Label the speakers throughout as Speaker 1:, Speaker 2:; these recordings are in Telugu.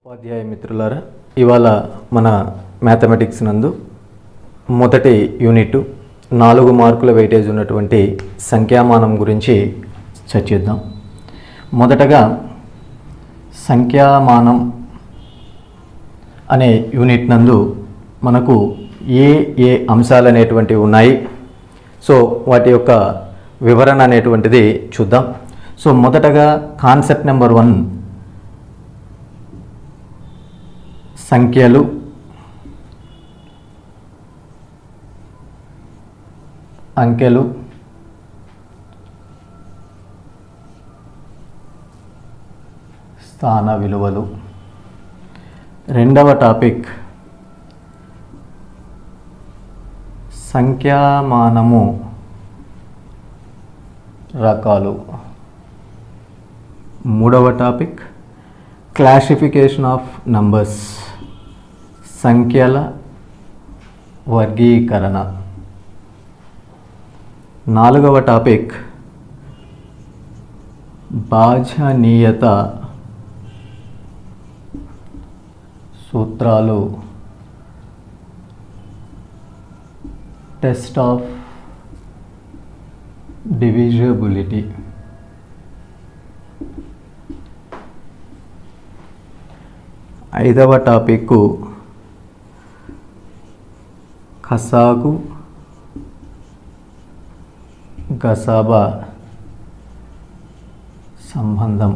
Speaker 1: ఉపాధ్యాయ మిత్రులారా, ఇవాళ మన మ్యాథమెటిక్స్ నందు మొదటి యూనిట్ 4 మార్కుల వెయిటేజ్ ఉన్నటువంటి సంఖ్యామానం గురించి చర్చిద్దాం. మొదటగా సంఖ్యామానం అనే యూనిట్ నందు మనకు ఏ అంశాలు అనేటువంటివి ఉన్నాయి. సో వాటి యొక్క వివరణ అనేటువంటిది చూద్దాం. సో మొదటగా కాన్సెప్ట్ నెంబర్ 1, సంఖ్యలు, అంకెలు, స్థాన విలువలు. రెండవ టాపిక్ సంఖ్యామానము రకాలు. మూడవ టాపిక్ క్లాసిఫికేషన్ ఆఫ్ నంబర్స్, సంఖ్యల వర్గీకరణ. నాలుగవ టాపిక్ భాజనీయత సూత్రాలు, టెస్ట్ ఆఫ్ డివిజిబిలిటీ. ఐదవ టాపిక్ ఖసాగు గసాబా సంబంధం,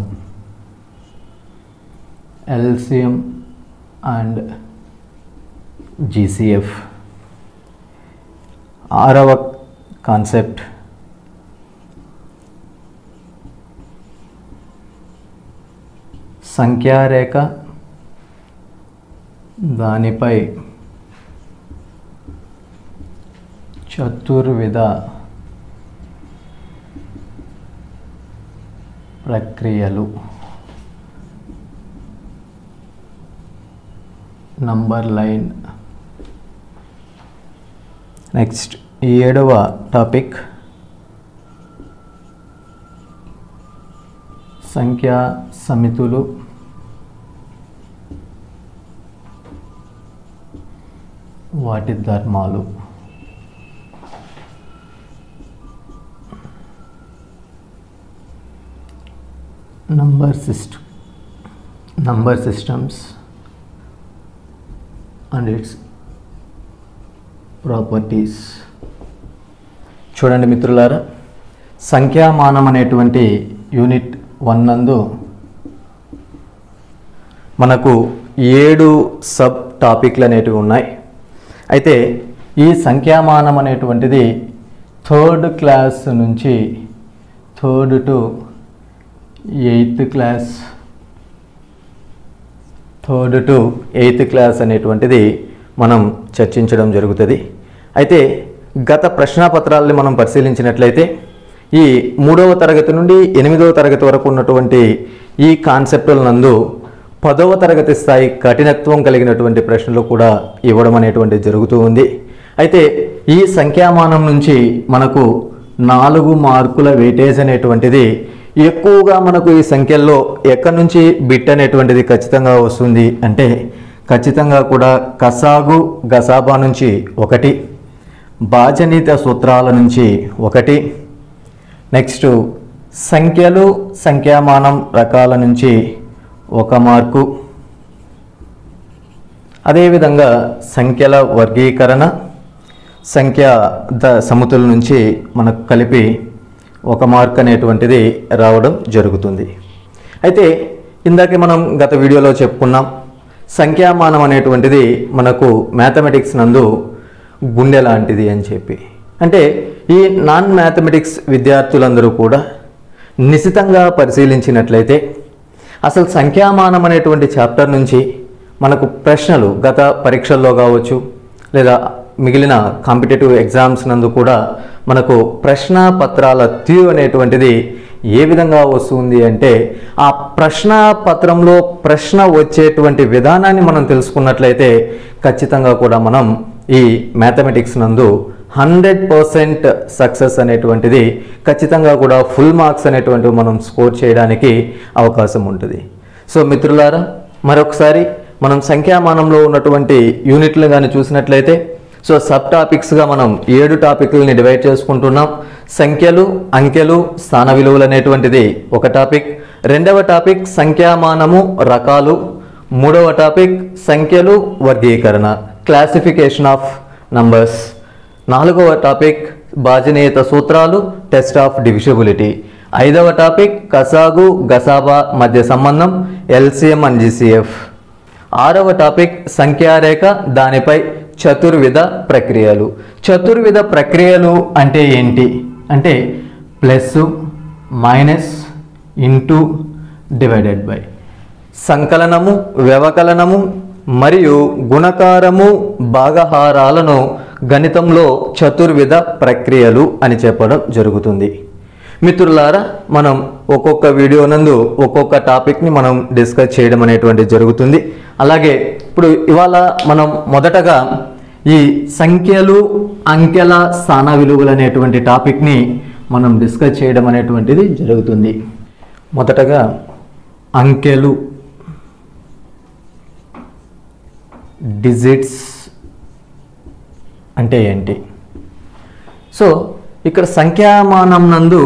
Speaker 1: ఎల్సిఎం అండ్ జీసీఎఫ్. ఆరవ కాన్సెప్ట్ సంఖ్యారేఖ, దానిపై చతుర్విధ ప్రక్రియలు. Number line. నెక్స్ట్ ఏడవ టాపిక్ సంఖ్యా సమితులు, వాటి ధర్మాలు. Number systems and its properties. చూడండి మిత్రులారా, సంఖ్యామానం అనేటువంటి యూనిట్ 1 నందు మనకు 7 సబ్ టాపిక్లు అనేటివి ఉన్నాయి. అయితే ఈ సంఖ్యామానం అనేటువంటిది 3rd క్లాస్ నుంచి 3rd to 8th class, 3rd to 8th class అనేటువంటిది మనం చర్చించడం జరుగుతుంది. అయితే గత ప్రశ్నాపత్రాలని మనం పరిశీలించినట్లయితే ఈ 3వ తరగతి నుండి 8వ తరగతి వరకు ఉన్నటువంటి ఈ కాన్సెప్టుల నందు 10వ తరగతి స్థాయి కఠినత్వం కలిగినటువంటి ప్రశ్నలు కూడా ఇవ్వడం అనేటువంటిది జరుగుతూ ఉంది. అయితే ఈ సంఖ్యామానం నుంచి మనకు 4 మార్కుల వెయిటేజ్ అనేటువంటిది ఎక్కువగా మనకు ఈ సంఖ్యల్లో ఎక్కడి నుంచి బిట్ అనేటువంటిది ఖచ్చితంగా వస్తుంది అంటే ఖచ్చితంగా కూడా ఖసాగు గసాబా నుంచి 1, భాజనీయత సూత్రాల నుంచి 1, నెక్స్ట్ సంఖ్యలు సంఖ్యామానం రకాల నుంచి 1 మార్కు, అదేవిధంగా సంఖ్యల వర్గీకరణ, సంఖ్యా సమితుల నుంచి మనకు కలిపి 1 మార్క్ అనేటువంటిది రావడం జరుగుతుంది. అయితే ఇందాకే మనం గత వీడియోలో చెప్పుకున్నాం, సంఖ్యామానం అనేటువంటిది మనకు మ్యాథమెటిక్స్ నందు గుండె లాంటిది అని చెప్పి. అంటే ఈ నాన్ మ్యాథమెటిక్స్ విద్యార్థులందరూ కూడా నిశితంగా పరిశీలించినట్లయితే అసలు సంఖ్యామానం అనేటువంటి చాప్టర్ నుంచి మనకు ప్రశ్నలు గత పరీక్షల్లో కావచ్చు లేదా మిగిలిన కాంపిటేటివ్ ఎగ్జామ్స్ నందు కూడా మనకు ప్రశ్నాపత్రాల తీరు అనేటువంటిది ఏ విధంగా వస్తుంది అంటే ఆ ప్రశ్నాపత్రంలో ప్రశ్న వచ్చేటువంటి విధానాన్ని మనం తెలుసుకున్నట్లయితే ఖచ్చితంగా కూడా మనం ఈ మ్యాథమెటిక్స్ నందు 100% సక్సెస్ అనేటువంటిది ఖచ్చితంగా కూడా ఫుల్ మార్క్స్ అనేటువంటివి మనం స్కోర్ చేయడానికి అవకాశం ఉంటుంది. సో మిత్రులారా, మరొకసారి మనం సంఖ్యామానంలో ఉన్నటువంటి యూనిట్లు కానీ చూసినట్లయితే సో సబ్ టాపిక్స్గా మనం 7 టాపిక్లని డివైడ్ చేసుకుంటున్నాం. సంఖ్యలు, అంకెలు, స్థాన విలువలు అనేటువంటిది ఒక టాపిక్. రెండవ టాపిక్ సంఖ్యామానము రకాలు. మూడవ టాపిక్ సంఖ్యలు వర్గీకరణ, క్లాసిఫికేషన్ ఆఫ్ నంబర్స్. నాలుగవ టాపిక్ భాజనీయత సూత్రాలు, టెస్ట్ ఆఫ్ డివిజిబిలిటీ. ఐదవ టాపిక్ కసాగు గసాబా మధ్య సంబంధం, ఎల్సిఎం అండ్ జిసిఎఫ్. ఆరవ టాపిక్ సంఖ్యారేఖ, దానిపై చతుర్విధ ప్రక్రియలు. చతుర్విధ ప్రక్రియలు అంటే ఏంటి అంటే plus, minus, into, divided by. సంకలనము, వ్యవకలనము మరియు గుణకారము, భాగహారాలను గణితంలో చతుర్విధ ప్రక్రియలు అని చెప్పడం జరుగుతుంది. మిత్రులారా, మనం ఒక్కొక్క వీడియో నందు ఒక్కొక్క టాపిక్ని మనం డిస్కస్ చేయడం అనేటువంటి జరుగుతుంది. అలాగే ఇప్పుడు ఇవాళ మనం మొదటగా ఈ సంఖ్యలు, అంకెల స్థాన విలువలు అనేటువంటి టాపిక్ని మనం డిస్కస్ చేయడం అనేటువంటిది జరుగుతుంది. మొదటగా అంకెలు, డిజిట్స్ అంటే ఏంటి? సో ఇక్కడ సంఖ్యామానం నందు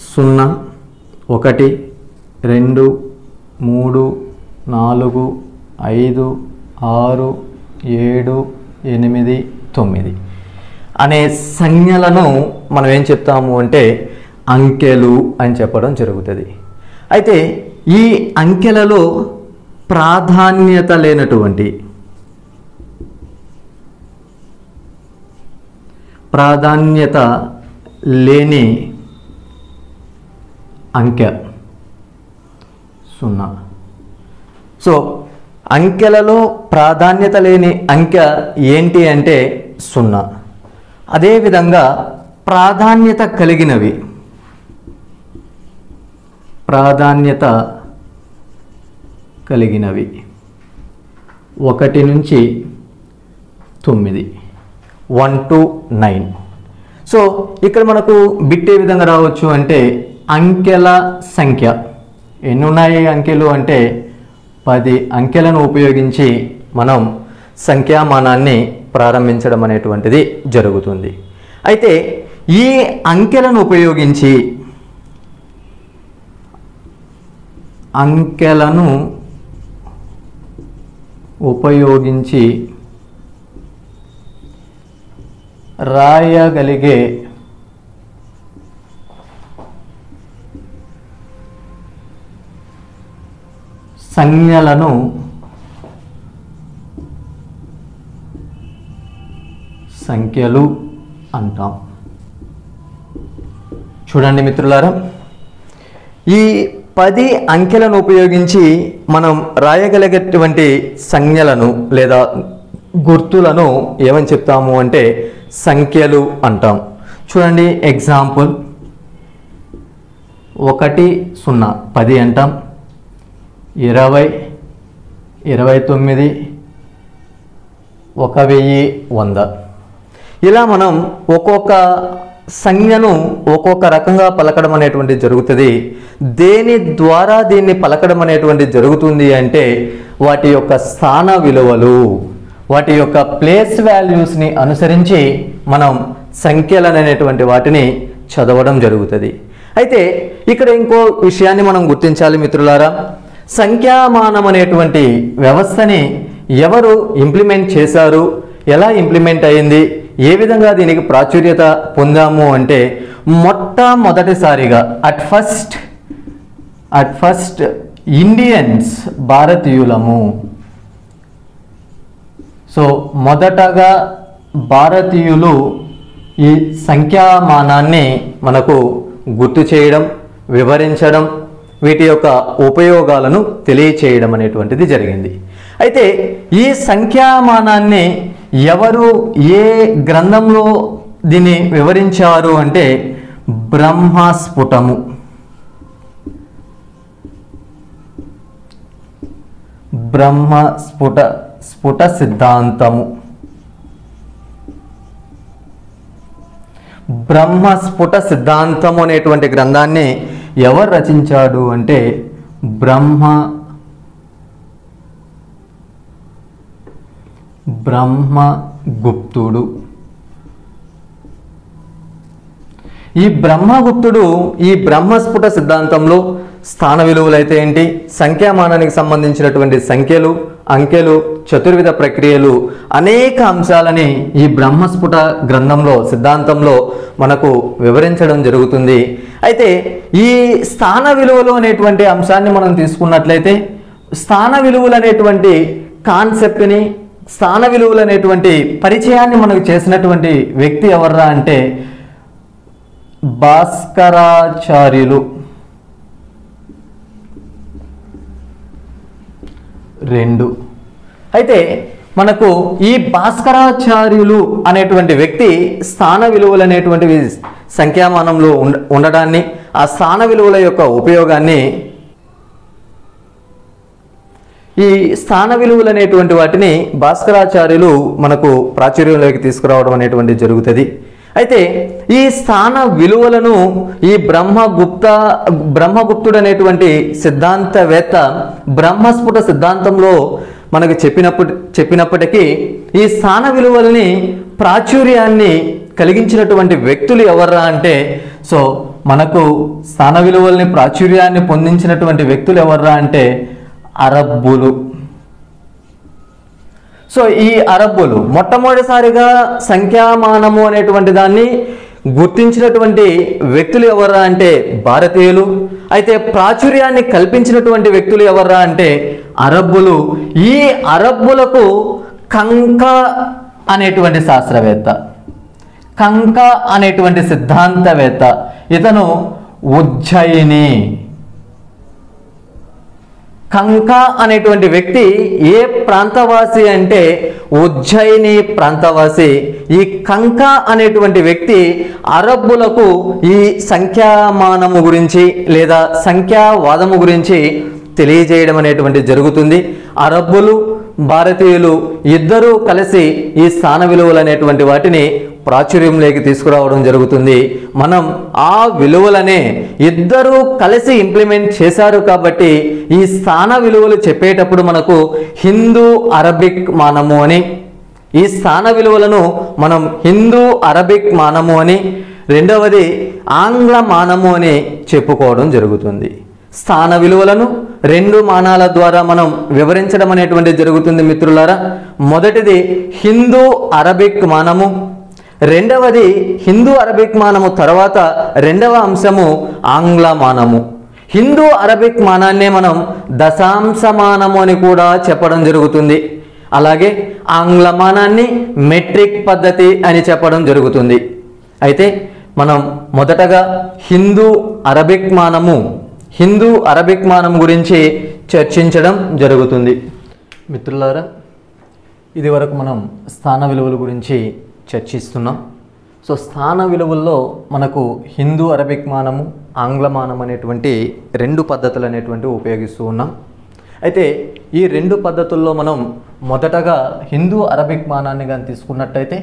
Speaker 1: 0, 1, 2, 3, 4, 5, 6, 7, 8, 9 అనే సంజ్ఞలను మనం ఏం చెప్తాము అంటే అంకెలు అని చెప్పడం జరుగుతుంది. అయితే ఈ అంకెలలో ప్రాధాన్యత లేనటువంటి, ప్రాధాన్యత లేని అంకె 0. సో అంకెలలో ప్రాధాన్యత లేని అంకె ఏంటి అంటే 0. అదేవిధంగా ప్రాధాన్యత కలిగినవి, ప్రాధాన్యత కలిగినవి 1 నుంచి 9, 1 to 9. సో ఇక్కడ మనకు బిట్ ఏ విధంగా రావచ్చు అంటే అంకెల సంఖ్య ఎన్ని ఉన్నాయి అంకెలు అంటే 10 అంకెలను ఉపయోగించి మనం సంఖ్యామానాన్ని ప్రారంభించడం అనేటువంటిది జరుగుతుంది. అయితే ఈ అంకెలను ఉపయోగించి రాయగలిగే సంజ్ఞలను సంఖ్యలు అంటాం. చూడండి మిత్రులారా, ఈ 10 అంకెలను ఉపయోగించి మనం రాయగలిగేటువంటి సంజ్ఞలను లేదా గుర్తులను ఏమని చెప్తాము అంటే సంఖ్యలు అంటాం. చూడండి ఎగ్జాంపుల్ 1, 0 10 అంటాం, 20, 29, 1000, 100. ఇలా మనం ఒక్కొక్క సంజ్ఞను ఒక్కొక్క రకంగా పలకడం అనేటువంటిది జరుగుతుంది. దేని ద్వారా దీన్ని పలకడం అనేటువంటిది జరుగుతుంది అంటే వాటి యొక్క స్థాన విలువలు, వాటి యొక్క ప్లేస్ వాల్యూస్ని అనుసరించి మనం సంఖ్యలు అనేటువంటి వాటిని చదవడం జరుగుతుంది. అయితే ఇక్కడ ఇంకో విషయాన్ని మనం గుర్తించాలి మిత్రులారా. సంఖ్యామానం అనేటువంటి వ్యవస్థని ఎవరు ఇంప్లిమెంట్ చేశారు, ఎలా ఇంప్లిమెంట్ అయింది, ఏ విధంగా దీనికి ప్రాచుర్యత పొందాము అంటే మొట్టమొదటిసారిగా అట్ ఫస్ట్ ఇండియన్స్, భారతీయులము. సో మొదటగా భారతీయులు ఈ సంఖ్యామానాన్ని మనకు గుర్తు చేయడం, వివరించడం, వీటి యొక్క ఉపయోగాలను తెలియచేయడం అనేటువంటిది జరిగింది. అయితే ఈ సంఖ్యామానాన్ని ఎవరు ఏ గ్రంథంలో దీన్ని వివరించారు అంటే బ్రహ్మస్ఫుటము, స్ఫుట సిద్ధాంతము. బ్రహ్మస్ఫుట సిద్ధాంతము అనేటువంటి గ్రంథాన్ని ఎవరు రచించాడు అంటే బ్రహ్మగుప్తుడు. ఈ బ్రహ్మగుప్తుడు ఈ బ్రహ్మస్ఫుట సిద్ధాంతంలో స్థాన విలువలు అయితే ఏంటి, సంఖ్యామానానికి సంబంధించినటువంటి సంఖ్యలు, అంకెలు, చతుర్విధ ప్రక్రియలు, అనేక అంశాలని ఈ బ్రహ్మస్ఫుట గ్రంథంలో సిద్ధాంతంలో మనకు వివరించడం జరుగుతుంది. అయితే ఈ స్థాన విలువలు అనేటువంటి అంశాన్ని మనం తీసుకున్నట్లయితే స్థాన విలువలు అనేటువంటి కాన్సెప్ట్ని, స్థాన విలువలు అనేటువంటి పరిచయాన్ని మనకు చేసినటువంటి వ్యక్తి ఎవర్రా అంటే భాస్కరాచార్యులు. 2. అయితే మనకు ఈ భాస్కరాచార్యులు అనేటువంటి వ్యక్తి స్థాన విలువలు అనేటువంటివి సంఖ్యామానంలో ఉండడాన్ని, ఆ స్థాన విలువల యొక్క ఉపయోగాన్ని, ఈ స్థాన విలువలు అనేటువంటి వాటిని భాస్కరాచార్యులు మనకు ప్రాచుర్యంలోకి తీసుకురావడం అనేటువంటిది జరుగుతుంది. అయితే ఈ స్థాన విలువలను ఈ బ్రహ్మగుప్తుడు అనేటువంటి సిద్ధాంతవేత్త బ్రహ్మస్ఫుట సిద్ధాంతంలో మనకు చెప్పినప్పటికీ ఈ స్థాన విలువలని ప్రాచుర్యాన్ని కలిగించినటువంటి వ్యక్తులు ఎవర్రా అంటే, సో మనకు స్థాన విలువల్ని ప్రాచుర్యాన్ని పొందించినటువంటి వ్యక్తులు ఎవర్రా అంటే అరబ్బులు. సో ఈ అరబ్బులు మొట్టమొదటిసారిగా సంఖ్యామానము అనేటువంటి దాన్ని గుర్తించినటువంటి వ్యక్తులు ఎవర్రా అంటే భారతీయులు. అయితే ప్రాచుర్యాన్ని కల్పించినటువంటి వ్యక్తులు ఎవర్రా అంటే అరబ్బులు. ఈ అరబ్బులకు కంక అనేటువంటి శాస్త్రవేత్త, కంక అనేటువంటి సిద్ధాంతవేత్త, ఇతను ఉజ్జయిని. కంక అనేటువంటి వ్యక్తి ఏ ప్రాంతవాసి అంటే ఉజ్జయిని ప్రాంతవాసి. ఈ కంక అనేటువంటి వ్యక్తి అరబ్బులకు ఈ సంఖ్యామానము గురించి లేదా సంఖ్యావాదము గురించి తెలియజేయడం అనేటువంటి జరుగుతుంది. అరబ్బులు భారతీయులు ఇద్దరూ కలిసి ఈ స్థాన విలువలు అనేటువంటి వాటిని ప్రాచుర్యంలోకి తీసుకురావడం జరుగుతుంది. మనం ఆ విలువలనే ఇద్దరూ కలిసి ఇంప్లిమెంట్ చేశారు కాబట్టి ఈ స్థాన విలువలు చెప్పేటప్పుడు మనకు హిందూ అరబిక్ మానము అని, ఈ స్థాన విలువలను మనం హిందూ అరబిక్ మానము అని, రెండవది ఆంగ్ల మానము అని చెప్పుకోవడం జరుగుతుంది. స్థాన విలువలను 2 మానాల ద్వారా మనం వివరించడం అనేటువంటి జరుగుతుంది మిత్రులారా. మొదటిది హిందూ అరబిక్ మానము, రెండవది హిందూ అరబిక్ మానము తర్వాత రెండవ అంశము ఆంగ్ల మానము. హిందూ అరబిక్ మానాన్నే మనం దశాంశ మానము అని కూడా చెప్పడం జరుగుతుంది. అలాగే ఆంగ్ల మానాన్ని మెట్రిక్ పద్ధతి అని చెప్పడం జరుగుతుంది. అయితే మనం మొదటగా హిందూ అరబిక్ మానం గురించి చర్చించడం జరుగుతుంది. మిత్రులారా, ఇది వరకు మనం స్థాన విలువల గురించి చర్చిస్తున్నాం. సో స్థాన విలువల్లో మనకు హిందూ అరబిక్ మానము, ఆంగ్ల మానం అనేటువంటి 2 పద్ధతులు అనేటువంటివి ఉపయోగిస్తూ ఉన్నాం. అయితే ఈ 2 పద్ధతుల్లో మనం మొదటగా హిందూ అరబిక్ మానాన్ని కానీ తీసుకున్నట్టయితే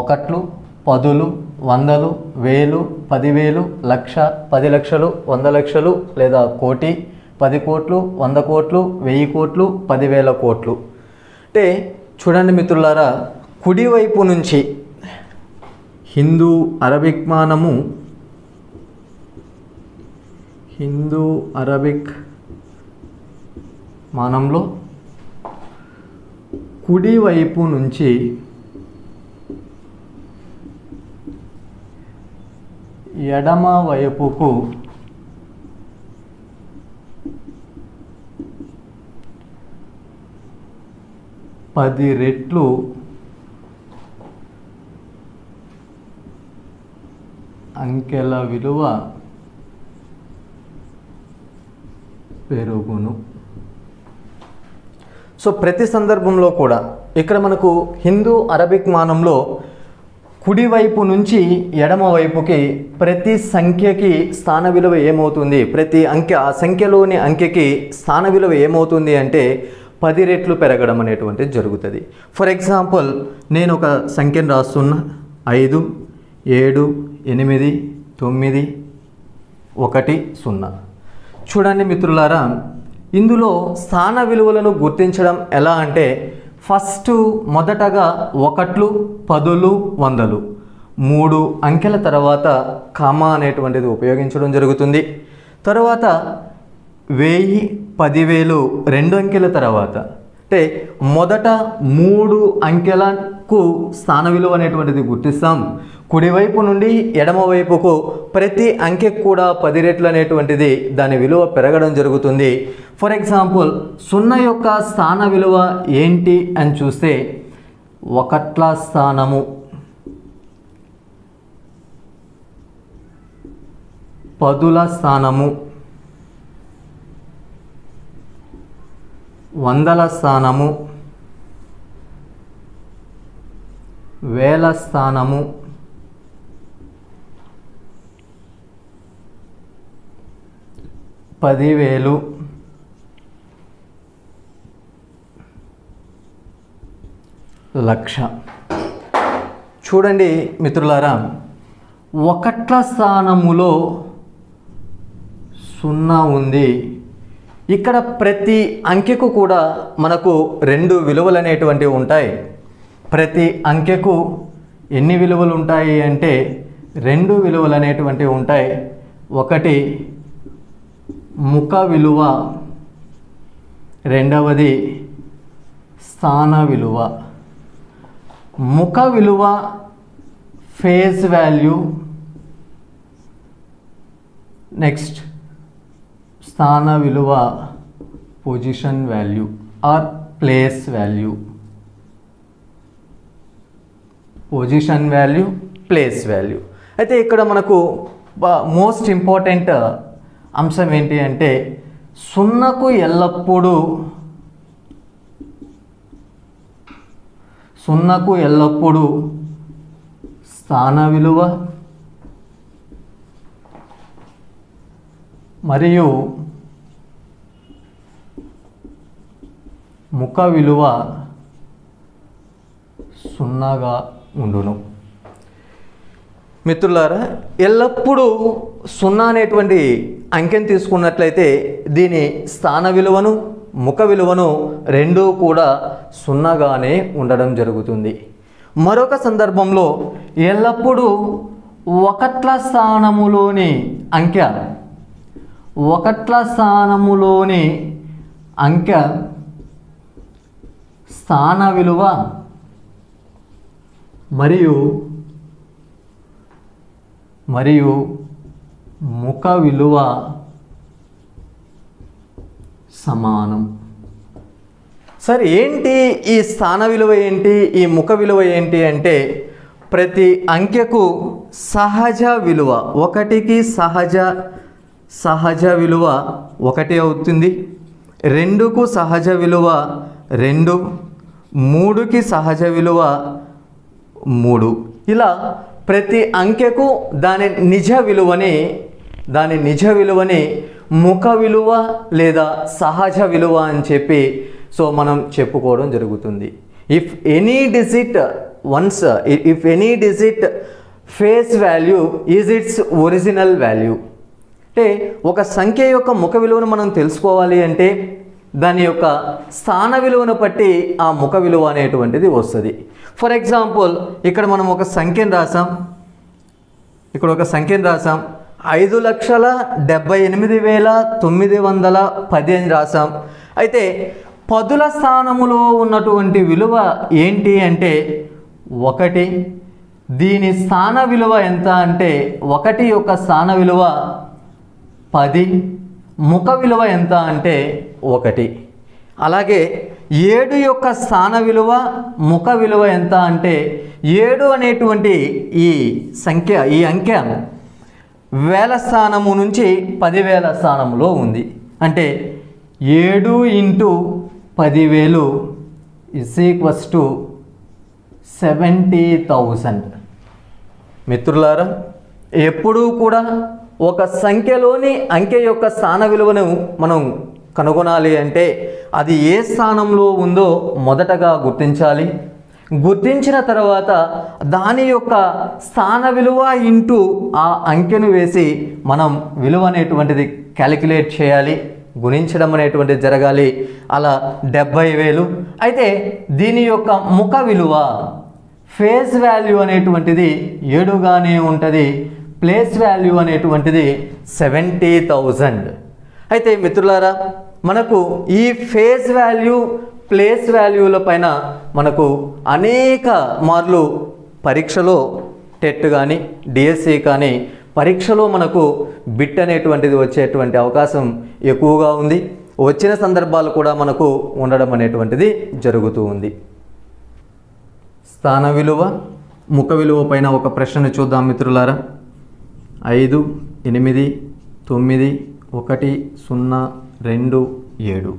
Speaker 1: 1, 10, 100, 1000, 10,000, లక్ష, 10 లక్షలు, 100 లక్షలు లేదా కోటి, 10 కోట్లు, 100 కోట్లు, 1000 కోట్లు, 10,000 కోట్లు. అంటే చూడండి మిత్రులారా, కుడివైపు నుంచి హిందూ అరబిక్ మానము, హిందూ అరబిక్ మానంలో కుడివైపు నుంచి ఎడమ వైపుకు 10 రెట్లు అంకెల విలువ పెరుగును. సో ప్రతి సందర్భంలో కూడా ఇక్కడ మనకు హిందూ అరబిక్ మానంలో కుడివైపు నుంచి ఎడమ వైపుకి ప్రతి సంఖ్యకి స్థాన విలువ ఏమవుతుంది, ప్రతి అంకె ఆ సంఖ్యలోని అంకెకి స్థాన విలువ ఏమవుతుంది అంటే 10 రెట్లు పెరగడం అనేటువంటిది జరుగుతుంది. ఫర్ ఎగ్జాంపుల్, నేను ఒక సంఖ్యను రాస్తున్నా, 5, 7, 8, 9, 1, 0. చూడండి మిత్రులారా, ఇందులో స్థాన విలువలను గుర్తించడం ఎలా అంటే, ఫస్ట్ మొదటగా ఒకట్లు, పదులు, వందలు 3 అంకెల తర్వాత కామా అనేటువంటిది ఉపయోగించడం జరుగుతుంది. తర్వాత 1000, 10,000 2 అంకెల తర్వాత, అంటే మొదట 3 అంకెలకు స్థాన విలువ అనేటువంటిది గుర్తిస్తాం. కుడివైపు నుండి ఎడమవైపుకు ప్రతి అంకెకు కూడా 10 రెట్లు అనేటువంటిది దాని విలువ పెరగడం జరుగుతుంది. ఫర్ ఎగ్జాంపుల్ 0 యొక్క స్థాన విలువ ఏంటి అని చూస్తే ఒకట్ల స్థానము, పదుల స్థానము, వందల స్థానము, వేల స్థానము, 10,000, లక్ష. చూడండి మిత్రులారా, ఒకట్ల స్థానములో 0 ఉంది. ఇక్కడ ప్రతి అంకెకు కూడా మనకు 2 విలువలు అనేటువంటివి ఉంటాయి. ప్రతి అంకెకు ఎన్ని విలువలు ఉంటాయి అంటే 2 విలువలు అనేటువంటివి ఉంటాయి. ఒకటి ముఖ విలువ, రెండవది స్థాన విలువ. ముఖ విలువ ఫేజ్ వాల్యూ, నెక్స్ట్ స్థాన విలువ position value or place value. Position value, place value. అయితే ఇక్కడ మనకు మోస్ట్ ఇంపార్టెంట్ అంశం ఏంటి అంటే 0కు ఎల్లప్పుడూ స్థాన విలువ మరియు ముఖ విలువ 0గా ఉండును. మిత్రులారా, ఎల్లప్పుడూ 0 అనేటువంటి అంకెను తీసుకున్నట్లయితే దీని స్థాన విలువను, ముఖ విలువను 2 కూడా 0గానే ఉండడం జరుగుతుంది. మరొక సందర్భంలో ఎల్లప్పుడూ ఒకట్ల స్థానములోని అంకె, ఒకట్ల స్థానములోని అంకె స్థాన విలువ మరియు ముఖ విలువ సమానం. సరే, ఏంటి ఈ స్థాన విలువ ఏంటి, ఈ ముఖ విలువ ఏంటి అంటే ప్రతి అంకెకు సహజ విలువ 1కి సహజ విలువ 1 అవుతుంది, 2కు సహజ విలువ 2, 3కి సహజ విలువ 3. ఇలా ప్రతి అంకెకు దాని నిజ విలువని ముఖ విలువ లేదా సహజ విలువ అని చెప్పి మనం చెప్పుకోవడం జరుగుతుంది. If any digit face value is it's original value. అంటే ఒక సంఖ్య యొక్క ముఖ విలువను మనం తెలుసుకోవాలి అంటే దాని యొక్క స్థాన విలువను బట్టి ఆ ముఖ విలువ అనేటువంటిది వస్తుంది. ఫర్ ఎగ్జాంపుల్ ఇక్కడ మనం ఒక సంఖ్యను రాసాం, 5,78,910 అని రాసాం. అయితే పదుల స్థానములో ఉన్నటువంటి విలువ ఏంటి అంటే 1. దీని స్థాన విలువ ఎంత అంటే 1 యొక్క స్థాన విలువ 10, ముఖ విలువ ఎంత అంటే 1. అలాగే 7 యొక్క స్థాన విలువ, ముఖ విలువ ఎంత అంటే 7 అనేటువంటి ఈ అంకె వేల స్థానము నుంచి 10,000 స్థానంలో ఉంది. అంటే 7 × 10,000 = 70,000. మిత్రులారా, ఎప్పుడూ కూడా ఒక సంఖ్యలోని అంకె యొక్క స్థాన విలువను మనం కనుగొనాలి అంటే అది ఏ స్థానంలో ఉందో మొదటగా గుర్తించాలి. గుర్తించిన తర్వాత దాని యొక్క స్థాన విలువ ఇంటూ ఆ అంకెను వేసి మనం విలువ అనేటువంటిది క్యాలిక్యులేట్ చేయాలి. గుణించడం అనేటువంటిది జరగాలి. అలా 70,000. అయితే దీని యొక్క ముఖ విలువ ఫేస్ వాల్యూ అనేటువంటిది 7గానే ఉంటుంది. ప్లేస్ వాల్యూ అనేటువంటిది 70,000. అయితే మిత్రులారా, మనకు ఈ ఫేస్ వాల్యూ ప్లేస్ వాల్యూల పైన మనకు అనేక మార్లు పరీక్షలో టెట్ కానీ డిఎస్సి కానీ పరీక్షలో మనకు బిట్ అనేటువంటిది వచ్చేటువంటి అవకాశం ఎక్కువగా ఉంది. వచ్చిన సందర్భాలు కూడా మనకు ఉండడం అనేటువంటిది జరుగుతూ ఉంది. స్థాన విలువ ముఖ విలువ పైన ఒక ప్రశ్నను చూద్దాం మిత్రులారా. 5, 8, 9, 1, 0, 2, 7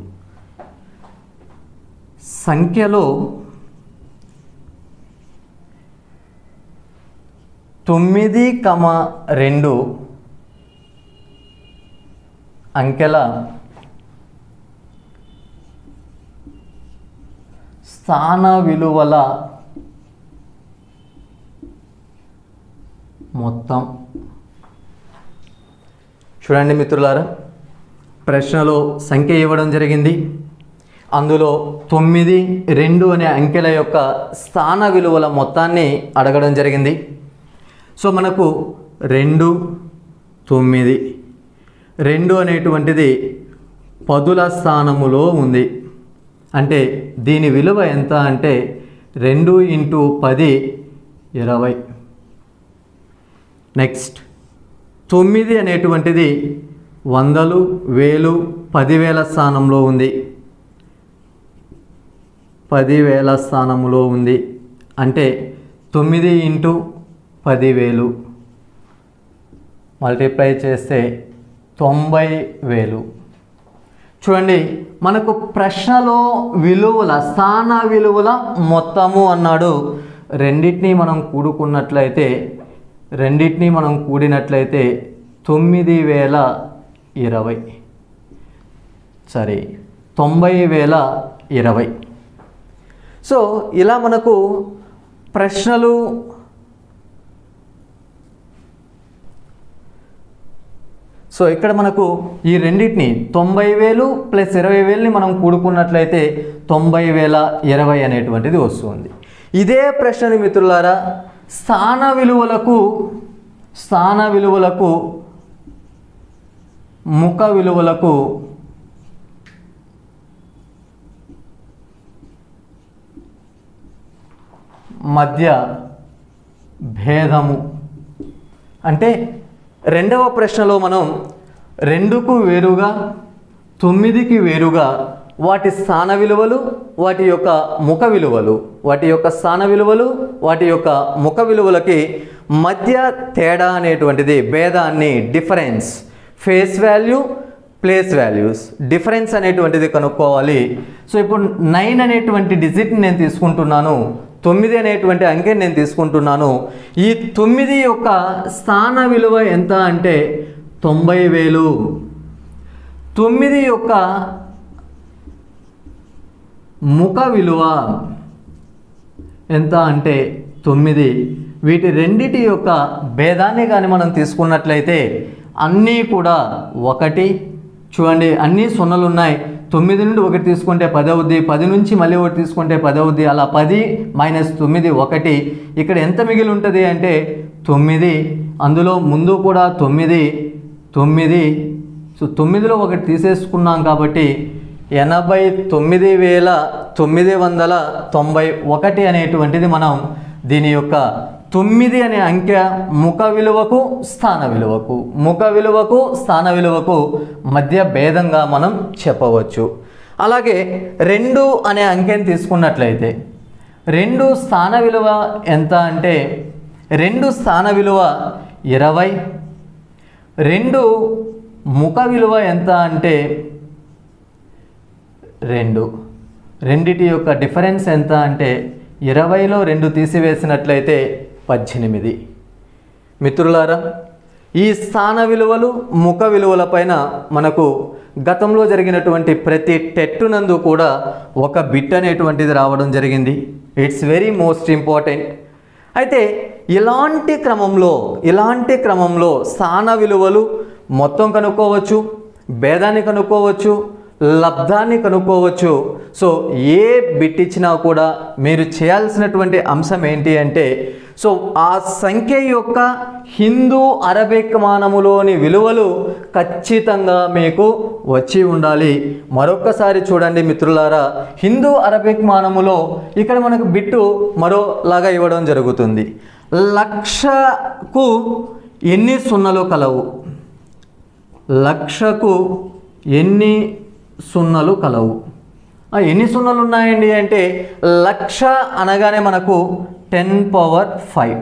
Speaker 1: సంఖ్యలో 9,2 అంకెల స్థాన విలువల మొత్తం. చూడండి మిత్రులారా, ప్రశ్నలో సంఖ్య ఇవ్వడం జరిగింది. అందులో 9, 2 అనే అంకెల యొక్క స్థాన విలువల మొత్తాన్ని అడగడం జరిగింది. సో మనకు 2, 9, 2 అనేటువంటిది పదుల స్థానములో ఉంది. అంటే దీని విలువ ఎంత అంటే 2 × 10 20. నెక్స్ట్ 9 అనేటువంటిది వందలు, వేలు, 10,000 స్థానంలో ఉంది. 10,000 స్థానంలో ఉంది. అంటే 9 × 10,000 మల్టిప్లై చేస్తే 90,000. చూడండి, మనకు ప్రశ్నలో విలువల స్థాన విలువల మొత్తము అన్నాడు. రెండింటినీ మనం కూడినట్లయితే 90,020. సో ఇలా మనకు ప్రశ్నలు సో ఇక్కడ మనకు ఈ రెండింటిని 90,000 + 20,000ని మనం కూడుకున్నట్లయితే 90,020 అనేటువంటిది వస్తుంది. ఇదే ప్రశ్నని మిత్రులారా స్థాన విలువలకు ముఖ విలువలకు మధ్య భేదము అంటే రెండవ ప్రశ్నలో మనం 2కు వేరుగా 9కి వేరుగా వాటి స్థాన విలువలు, వాటి యొక్క ముఖ విలువలు, వాటి యొక్క స్థాన విలువలు, వాటి యొక్క ముఖ విలువలకి మధ్య తేడా అనేటువంటిది భేదాన్ని difference face value place values difference అనేటువంటిది కనుక్కోవాలి. సో ఇప్పుడు 9 అనేటువంటి డిజిట్ని నేను తీసుకుంటున్నాను, 9 అనేటువంటి అంకెని నేను తీసుకుంటున్నాను. ఈ 9 యొక్క స్థాన విలువ ఎంత అంటే 90,000. 9 యొక్క ముఖ విలువ ఎంత అంటే 9. వీటి రెండిటి యొక్క భేదాన్ని కానీ మనం తీసుకున్నట్లయితే అన్నీ కూడా 1. చూడండి, అన్నీ 0లు ఉన్నాయి. 9 నుండి 1 తీసుకుంటే 10 అవుద్ది, 10 నుంచి మళ్ళీ 1 తీసుకుంటే 10 అవుద్ది. అలా 10 - 9 1. ఇక్కడ ఎంత మిగిలి ఉంటుంది అంటే 9. అందులో ముందు కూడా 9. సో 9లో 1 తీసేసుకున్నాం కాబట్టి 89,991 అనేటువంటిది మనం దీని యొక్క 9 అనే అంకె ముఖ విలువకు స్థాన విలువకు మధ్య భేదంగా మనం చెప్పవచ్చు. అలాగే 2 అనే అంకెని తీసుకున్నట్లయితే 2 స్థాన విలువ ఎంత అంటే 2 స్థాన విలువ 20. 2 ముఖ విలువ ఎంత అంటే 2. రెండిటి యొక్క డిఫరెన్స్ ఎంత అంటే 20లో 2 తీసివేసినట్లయితే 18. మిత్రులారా, ఈ స్థాన విలువలు ముఖ విలువల పైన మనకు గతంలో జరిగినటువంటి ప్రతి టెట్ నందు కూడా ఒక బిట్ అనేటువంటిది రావడం జరిగింది. It's very most important. అయితే ఇలాంటి క్రమంలో స్థాన విలువలు మొత్తం కనుక్కోవచ్చు, భేదాన్ని కనుక్కోవచ్చు, లబ్ధాన్ని కనుక్కోవచ్చు. సో ఏ బిట్ ఇచ్చినా కూడా మీరు చేయాల్సినటువంటి అంశం ఏంటి అంటే సో ఆ సంఖ్య యొక్క హిందూ అరబిక్ మానములోని విలువలు ఖచ్చితంగా మీకు వచ్చి ఉండాలి. మరొక్కసారి చూడండి మిత్రులారా, హిందూ అరబిక్ మానములో ఇక్కడ మనకు బిట్టు మరోలాగా ఇవ్వడం జరుగుతుంది. లక్షకు ఎన్ని సున్నలు కలవు? లక్షకు ఎన్ని సున్నలు కలవు? ఎన్ని సున్నలు ఉన్నాయండి అంటే లక్ష అనగానే మనకు 10⁵.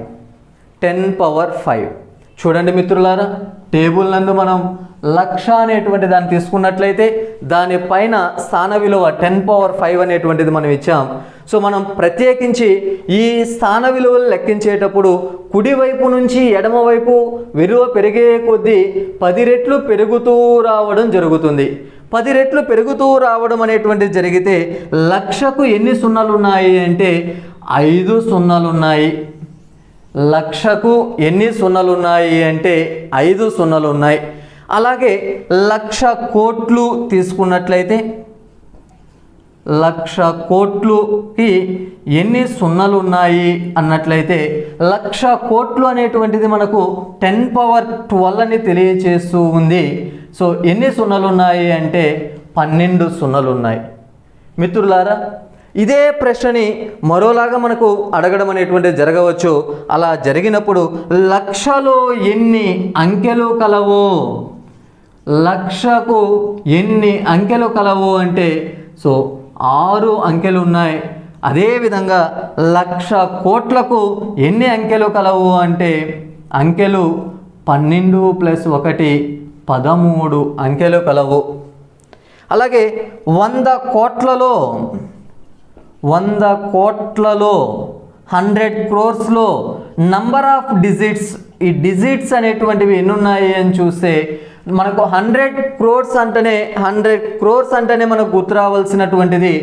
Speaker 1: 10⁵. చూడండి మిత్రులారా, టేబుల్ నందు మనం లక్ష అనేటువంటి దాన్ని తీసుకున్నట్లయితే దానిపైన స్థాన విలువ 10⁵ అనేటువంటిది మనం ఇచ్చాం. సో మనం ప్రత్యేకించి ఈ స్థాన విలువలు లెక్కించేటప్పుడు కుడివైపు నుంచి ఎడమవైపు విలువ పెరిగే కొద్దీ 10 రెట్లు పెరుగుతూ రావడం జరుగుతుంది. 10 రెట్లు పెరుగుతూ రావడం అనేటువంటిది జరిగితే లక్షకు ఎన్ని సున్నాలు ఉన్నాయి అంటే 5 సున్నాలు ఉన్నాయి. లక్షకు ఎన్ని సున్నాలు ఉన్నాయి అంటే 5 సున్నాలు ఉన్నాయి. అలాగే 1,00,000 కోట్లు తీసుకున్నట్లయితే 1,00,000 కోట్లుకి ఎన్ని సున్నాలు ఉన్నాయి అన్నట్లయితే 1,00,000 కోట్లు అనేటువంటిది మనకు 10⁻12 అని తెలియచేస్తూ ఉంది. సో ఎన్ని సున్నాలు ఉన్నాయి అంటే 12 సున్నాలు ఉన్నాయి. మిత్రులారా, ఇదే ప్రశ్నని మరోలాగా మనకు అడగడం అనేటువంటిది జరగవచ్చు. అలా జరిగినప్పుడు లక్షలో ఎన్ని అంకెలు కలవు? లక్షకు ఎన్ని అంకెలు కలవు అంటే సో 6 అంకెలు ఉన్నాయి. అదేవిధంగా 1,00,000 కోట్లకు ఎన్ని అంకెలు కలవు అంటే అంకెలు 12 + 1 13 అంకెలు కలవు. అలాగే 100 కోట్లలో 100 crores నంబర్ ఆఫ్ డిజిట్స్, ఈ డిజిట్స్ అనేటువంటివి ఎన్ని ఉన్నాయి అని చూస్తే మనకు 100 crores అంటేనే మనకు గుర్తు రావాల్సినటువంటిది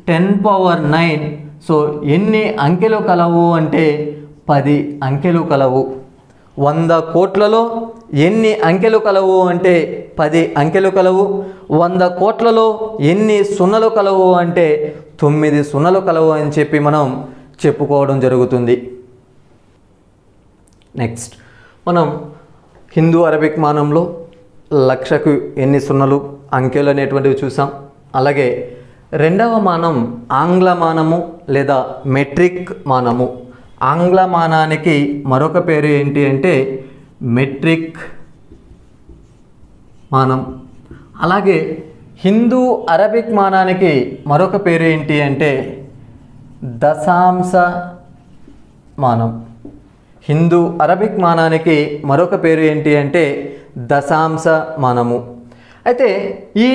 Speaker 1: 10⁹. సో ఎన్ని అంకెలు కలవు అంటే 10 అంకెలు కలవు. 100 కోట్లలో ఎన్ని అంకెలు కలవు అంటే 10 అంకెలు కలవు. 100 కోట్లలో ఎన్ని సున్నలు కలవు అంటే 9 సున్నలు కలవు అని చెప్పి మనం చెప్పుకోవడం జరుగుతుంది. నెక్స్ట్ మనం హిందూ అరబిక్ మానంలో లక్షకు ఎన్ని సున్నలు అంకెలు అనేటువంటివి చూసాం. అలాగే రెండవ మానం ఆంగ్ల మానము లేదా మెట్రిక్ మానము. ఆంగ్ల మానానికి మరొక పేరు ఏంటి అంటే మెట్రిక్ మానం. అలాగే హిందూ అరబిక్ మానానికి మరొక పేరు ఏంటి అంటే దశాంశ మానం. హిందూ అరబిక్ మానానికి మరొక పేరు ఏంటి అంటే దశాంశ మానము. అయితే ఈ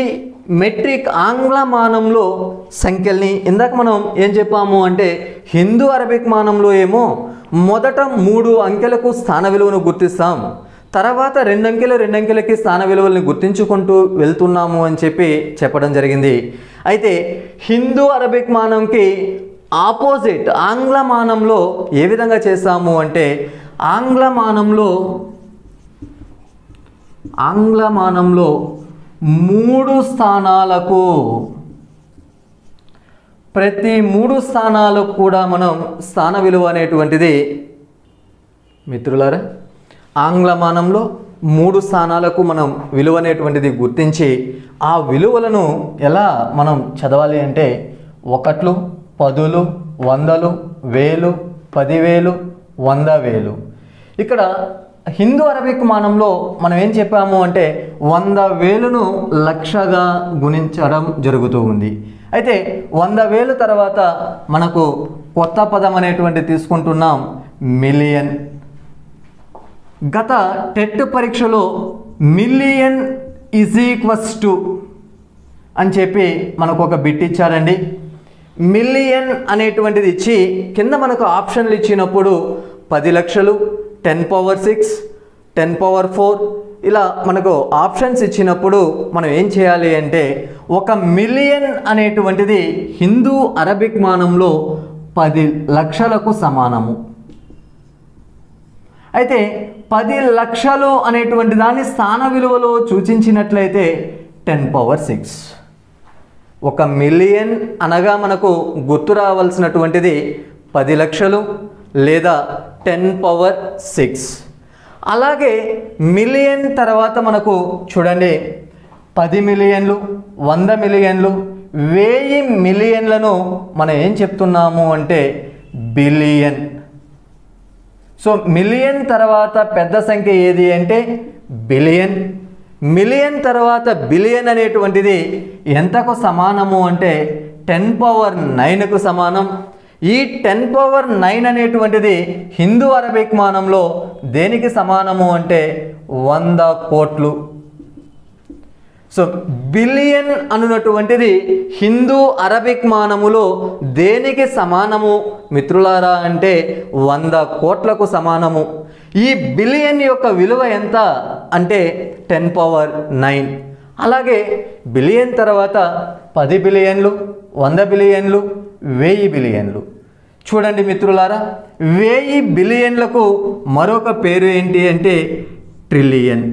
Speaker 1: మెట్రిక్ ఆంగ్ల మానంలో సంఖ్యల్ని ఇందాక మనం ఏం చెప్పాము అంటే హిందూ అరబిక్ మానంలో ఏమో మొదట 3 అంకెలకు స్థాన విలువను గుర్తిస్తాం, తర్వాత 2 అంకెలకి స్థాన విలువల్ని గుర్తించుకుంటూ వెళ్తున్నాము అని చెప్పడం జరిగింది. అయితే హిందూ అరబిక్ మానంకి ఆపోజిట్ ఆంగ్ల మానంలో ఏ విధంగా చేస్తాము అంటే ఆంగ్ల మానంలో 3 స్థానాలకు ప్రతి 3 స్థానాలకు కూడా మనం స్థాన విలువ అనేటువంటిది మిత్రులారా ఆంగ్ల మానంలో 3 స్థానాలకు మనం విలువ అనేటువంటిది గుర్తించి ఆ విలువలను ఎలా మనం చదవాలి అంటే 1, 10, 100, 1000, 10,000, 100,000. ఇక్కడ హిందూ అరబిక్ మానంలో మనం ఏం చెప్పాము అంటే 100,000ను లక్షగా గుణించడం జరుగుతూ ఉంది. అయితే 100,000 తర్వాత మనకు కొత్త పదం అనేటువంటి తీసుకుంటున్నాం మిలియన్. గత టెట్ పరీక్షలో మిలియన్ = అని చెప్పి మనకు ఒక బిట్ ఇచ్చారండి. మిలియన్ అనేటువంటిది ఇచ్చి కింద మనకు ఆప్షన్లు ఇచ్చినప్పుడు 10 లక్షలు, 10⁻6, 10⁻4 ఇలా మనకు ఆప్షన్స్ ఇచ్చినప్పుడు మనం ఏం చేయాలి అంటే 1 మిలియన్ అనేటువంటిది హిందూ అరబిక్ మానంలో 10 లక్షలకు సమానము. అయితే 10 లక్షలు అనేటువంటి దాన్ని స్థాన విలువలో సూచించినట్లయితే 10⁶. 1 మిలియన్ అనగా మనకు గుర్తు రావాల్సినటువంటిది 10 లక్షలు లేదా 10⁶. అలాగే మిలియన్ తర్వాత మనకు చూడండి 10 మిలియన్లు, 100 మిలియన్లు, 1000 మిలియన్లను మనం ఏం చెప్తున్నాము అంటే బిలియన్. సో మిలియన్ తర్వాత పెద్ద సంఖ్య ఏది అంటే బిలియన్. మిలియన్ తర్వాత బిలియన్ అనేటువంటిది ఎంతకు సమానము అంటే 10⁹కు సమానం. ఈ 10⁹ అనేటువంటిది హిందూ అరబిక్ మానంలో దేనికి సమానము అంటే 100 కోట్లు. సో బిలియన్ అనున్నటువంటిది హిందూ అరబిక్ మానములో దేనికి సమానము మిత్రులారా అంటే 100 కోట్లకు సమానము. ఈ బిలియన్ యొక్క విలువ ఎంత అంటే 10⁹. అలాగే బిలియన్ తర్వాత 10 బిలియన్లు, 100 బిలియన్లు, 1000 బిలియన్లు. చూడండి మిత్రులారా, 1000 బిలియన్లకు మరొక పేరు ఏంటి అంటే ట్రిలియన్.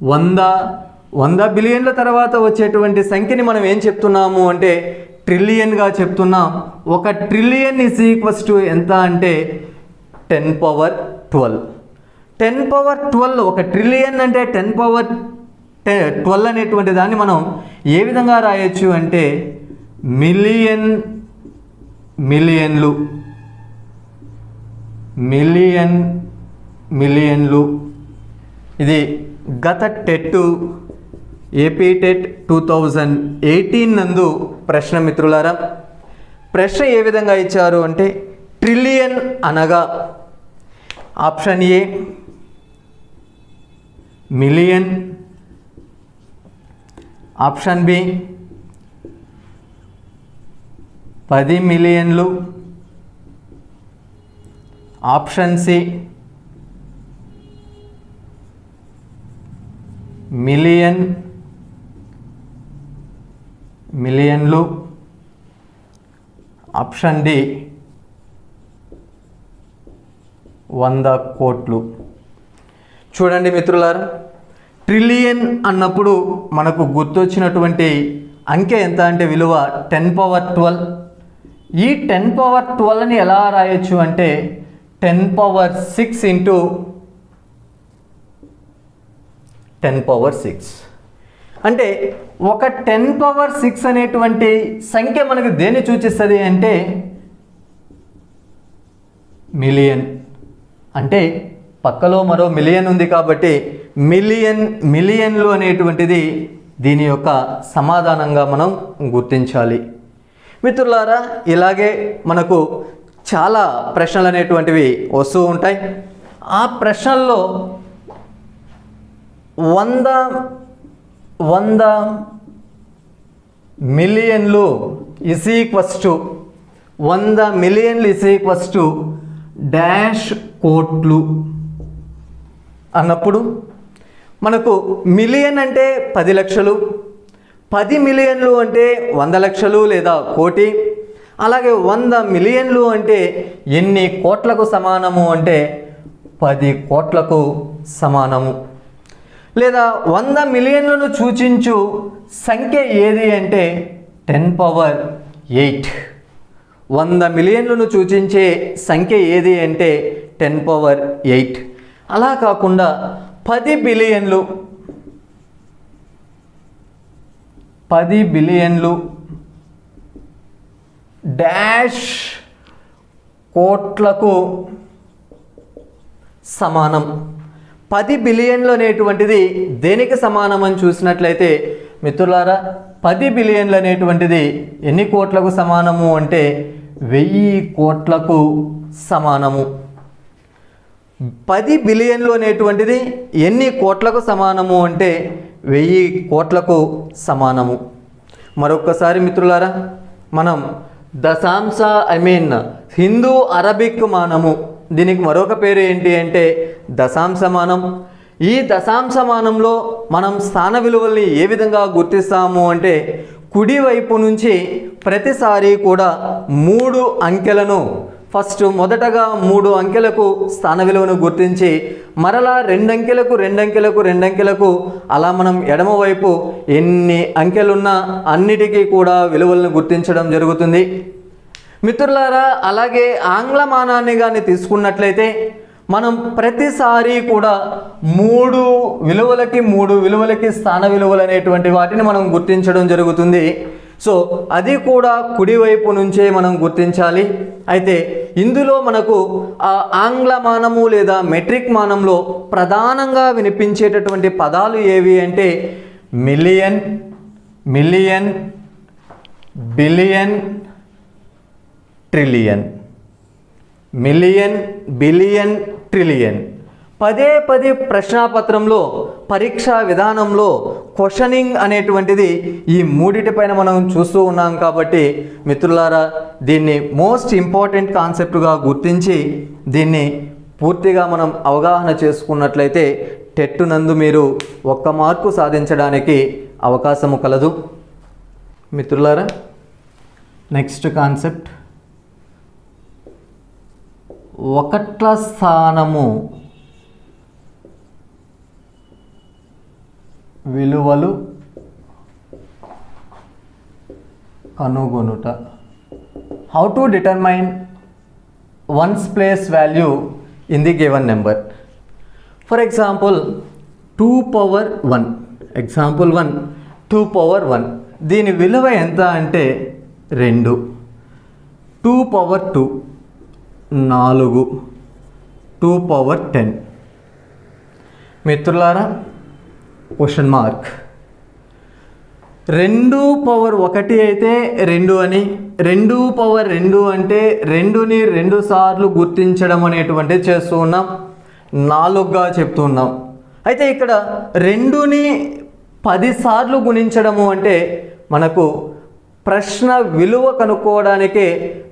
Speaker 1: 100 బిలియన్ల తర్వాత వచ్చేటువంటి సంఖ్యని మనం ఏం చెప్తున్నాము అంటే ట్రిలియన్గా చెప్తున్నాం. 1 ట్రిలియన్ = ఎంత అంటే 10⁻12. 10⁻12 1 ట్రిలియన్ అంటే 10⁻12 అనేటువంటి దాన్ని మనం ఏ విధంగా రాయొచ్చు అంటే మిలియన్లు. ఇది గత టెట్ ఏపీ టెట్ 2018 నందు ప్రశ్న మిత్రులారా. ప్రశ్న ఏ విధంగా ఇచ్చారు అంటే ట్రిలియన్ అనగా option A million, option B 10 మిలియన్లు, ఆప్షన్ సి మిలియన్లు, ఆప్షన్ డి 100 కోట్లు. చూడండి మిత్రులారా, ట్రిలియన్ అన్నప్పుడు మనకు గుర్తొచ్చినటువంటి అంకె ఎంత అంటే విలువ 10⁻12. ఈ 10⁻12ని ఎలా రాయొచ్చు అంటే 10⁻6 × 10⁻6. అంటే 1 10⁻6 అనేటువంటి సంఖ్య మనకు దేన్ని సూచిస్తుంది అంటే మిలియన్. అంటే పక్కలో మరో మిలియన్ ఉంది కాబట్టి మిలియన్లు అనేటువంటిది దీని యొక్క సమాధానంగా మనం గుర్తించాలి. మిత్రులారా, ఇలాగే మనకు చాలా ప్రశ్నలు అనేటువంటివి వస్తూ ఉంటాయి. ఆ ప్రశ్నల్లో 100 మిలియన్లు డాష్ కోట్లు అన్నప్పుడు మనకు మిలియన్ అంటే 10 లక్షలు, 10 మిలియన్లు అంటే 100 లక్షలు లేదా కోటి. అలాగే 100 మిలియన్లు అంటే ఎన్ని కోట్లకు సమానము అంటే 10 కోట్లకు సమానము. లేదా 100 మిలియన్లను సూచించు సంఖ్య ఏది అంటే 10⁸. 100 మిలియన్లను సూచించే సంఖ్య ఏది అంటే 10⁸. అలా కాకుండా 10 బిలియన్లు డాష్ కోట్లకు సమానం. 10 బిలియన్లు అనేటువంటిది దేనికి సమానం అని చూసినట్లయితే మిత్రులారా, 10 బిలియన్లు అనేటువంటిది ఎన్ని కోట్లకు సమానము అంటే 1000 కోట్లకు సమానము. 10 బిలియన్లు అనేటువంటిది ఎన్ని కోట్లకు సమానము అంటే 1000 కోట్లకు సమానము. మరొకసారి మిత్రులారా, మనం దశాంశ హిందూ అరబిక్ మానము, దీనికి మరొక పేరు ఏంటి అంటే దశాంశమానం. ఈ దశాంశమానంలో మనం స్థాన విలువల్ని ఏ విధంగా గుర్తిస్తాము అంటే కుడివైపు నుంచి ప్రతిసారి కూడా 3 అంకెలను ఫస్ట్ మొదటగా 3 అంకెలకు స్థాన విలువను గుర్తించి మరలా 2 అంకెలకు 2 అంకెలకు 2 అంకెలకు అలా మనం ఎడమవైపు ఎన్ని అంకెలున్నా అన్నిటికీ కూడా విలువలను గుర్తించడం జరుగుతుంది మిత్రులారా. అలాగే ఆంగ్లమానాన్ని కానీ తీసుకున్నట్లయితే మనం ప్రతిసారి కూడా 3 విలువలకి స్థాన విలువలు అనేటువంటి వాటిని మనం గుర్తించడం జరుగుతుంది. సో అది కూడా కుడివైపు నుంచే మనం గుర్తించాలి. అయితే ఇందులో మనకు ఆంగ్లమానము లేదా మెట్రిక్ మానంలో ప్రధానంగా వినిపించేటటువంటి పదాలు ఏవి అంటే million, billion, trillion. Million, billion, trillion పదే ప్రశ్నాపత్రంలో పరీక్షా విధానంలో క్వశ్చనింగ్ అనేటువంటిది ఈ మూడిటిపైన మనం చూస్తూ ఉన్నాం. కాబట్టి మిత్రులారా దీన్ని మోస్ట్ ఇంపార్టెంట్ కాన్సెప్ట్గా గుర్తించి దీన్ని పూర్తిగా మనం అవగాహన చేసుకున్నట్లయితే టెట్ నందు మీరు 1 మార్కు సాధించడానికి అవకాశము కలదు. మిత్రులారా నెక్స్ట్ కాన్సెప్ట్ ఒకట్ల స్థానము విలువలు కనుగొనుట. How to determine ones place value in the given number. For example 2 power 1. Example 1 2 power 1 దీని విలువ ఎంత అంటే 2. 2 పవర్ 2 4. 2 పవర్ 10. మిత్రులారా క్వశ్చన్ మార్క్. 2 పవర్ 1 అయితే 2 అని, 2 పవర్ 2 అంటే 2ని 2 సార్లు గుర్తించడం అనేటువంటిది చేస్తూ ఉన్నాం, 4గా చెప్తున్నాం. అయితే ఇక్కడ 2ని 10 సార్లు గుణించడము అంటే మనకు ప్రశ్న విలువ కనుక్కోవడానికే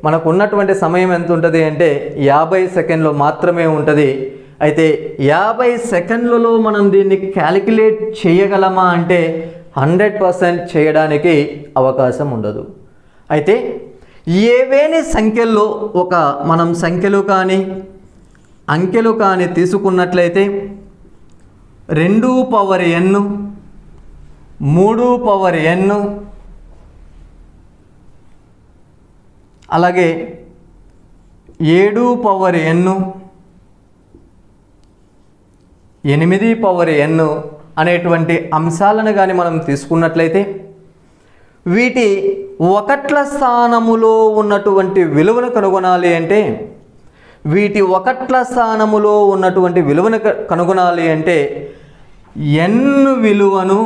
Speaker 1: మనకు ఉన్నటువంటి సమయం ఎంత ఉంటుంది అంటే 50 సెకండ్లు మాత్రమే ఉంటుంది. అయితే 50 సెకండ్లలో మనం దీన్ని క్యాలిక్యులేట్ చేయగలమా అంటే 100% చేయడానికి అవకాశం ఉండదు. అయితే ఏవేని సంఖ్యల్లో మనం సంఖ్యలు కానీ అంకెలు కానీ తీసుకున్నట్లయితే 2 పవర్ n, 3 పవర్ n, అలాగే 7 పవర్ n, 8 పవర్ n అనేటువంటి అంశాలను కానీ మనం తీసుకున్నట్లయితే వీటి ఒకట్ల స్థానములో ఉన్నటువంటి విలువను కనుగొనాలి అంటే వీటి ఒకట్ల స్థానములో ఉన్నటువంటి విలువను కనుగొనాలి అంటే n విలువను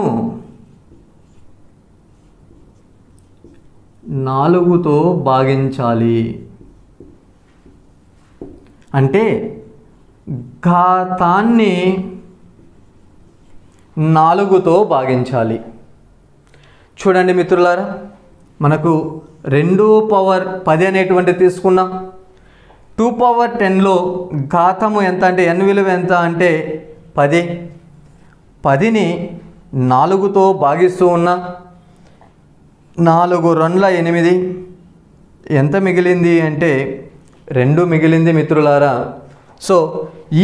Speaker 1: 4తో భాగించాలి. అంటే ఘాతాన్ని 4తో భాగించాలి. చూడండి మిత్రులారా మనకు 2 పవర్ 10 అనేటువంటి తీసుకున్నాం. 2 పవర్ 10లో ఘాతము ఎంత అంటే n విలువ ఎంత అంటే 10. 10ని 4తో భాగిస్తూ ఉన్నా 4 2 8 ఎంత మిగిలింది అంటే 2 మిగిలింది మిత్రులారా. సో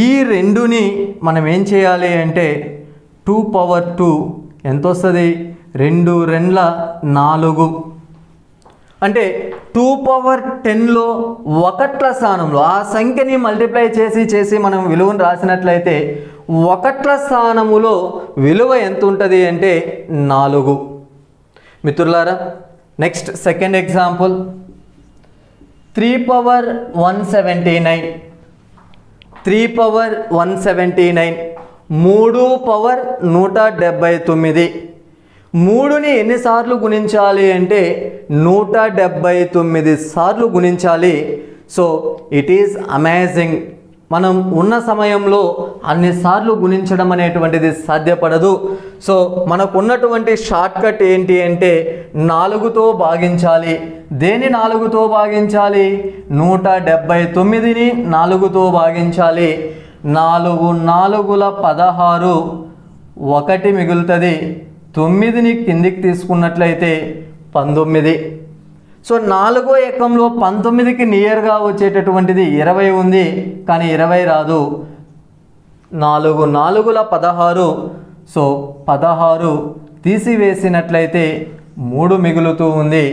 Speaker 1: ఈ 2ని మనం ఏం చేయాలి అంటే 2 పవర్ 2 ఎంత వస్తుంది 2 2 4 అంటే 2 పవర్ 10లో ఒకట్ల స్థానంలో ఆ సంఖ్యని మల్టిప్లై చేసి మనం విలువను రాసినట్లయితే ఒకట్ల స్థానములో విలువ ఎంత ఉంటుంది అంటే 4. మిత్రులారా next second example 3 power 179. 3 power 179 3 power 179. 3ని ఎన్నిసార్లు గుణించాలి అంటే 179 సార్లు గుణించాలి. So it is amazing. మనం ఉన్న సమయంలో అన్నిసార్లు గుణించడం అనేటువంటిది సాధ్యపడదు. సో మనకు ఉన్నటువంటి షార్ట్ కట్ ఏంటి అంటే 4తో భాగించాలి. దేని 4తో భాగించాలి 179ని 4తో భాగించాలి. 4 4 16 1 మిగులుతుంది. 9ని కిందికి తీసుకున్నట్లయితే 19. సో 4వ ఏకంలో 19కి నియర్గా వచ్చేటటువంటిది 20 ఉంది, కానీ 20 రాదు. 4 4ల 16. సో 16 తీసివేసినట్లయితే 3 మిగులుతూ ఉంది.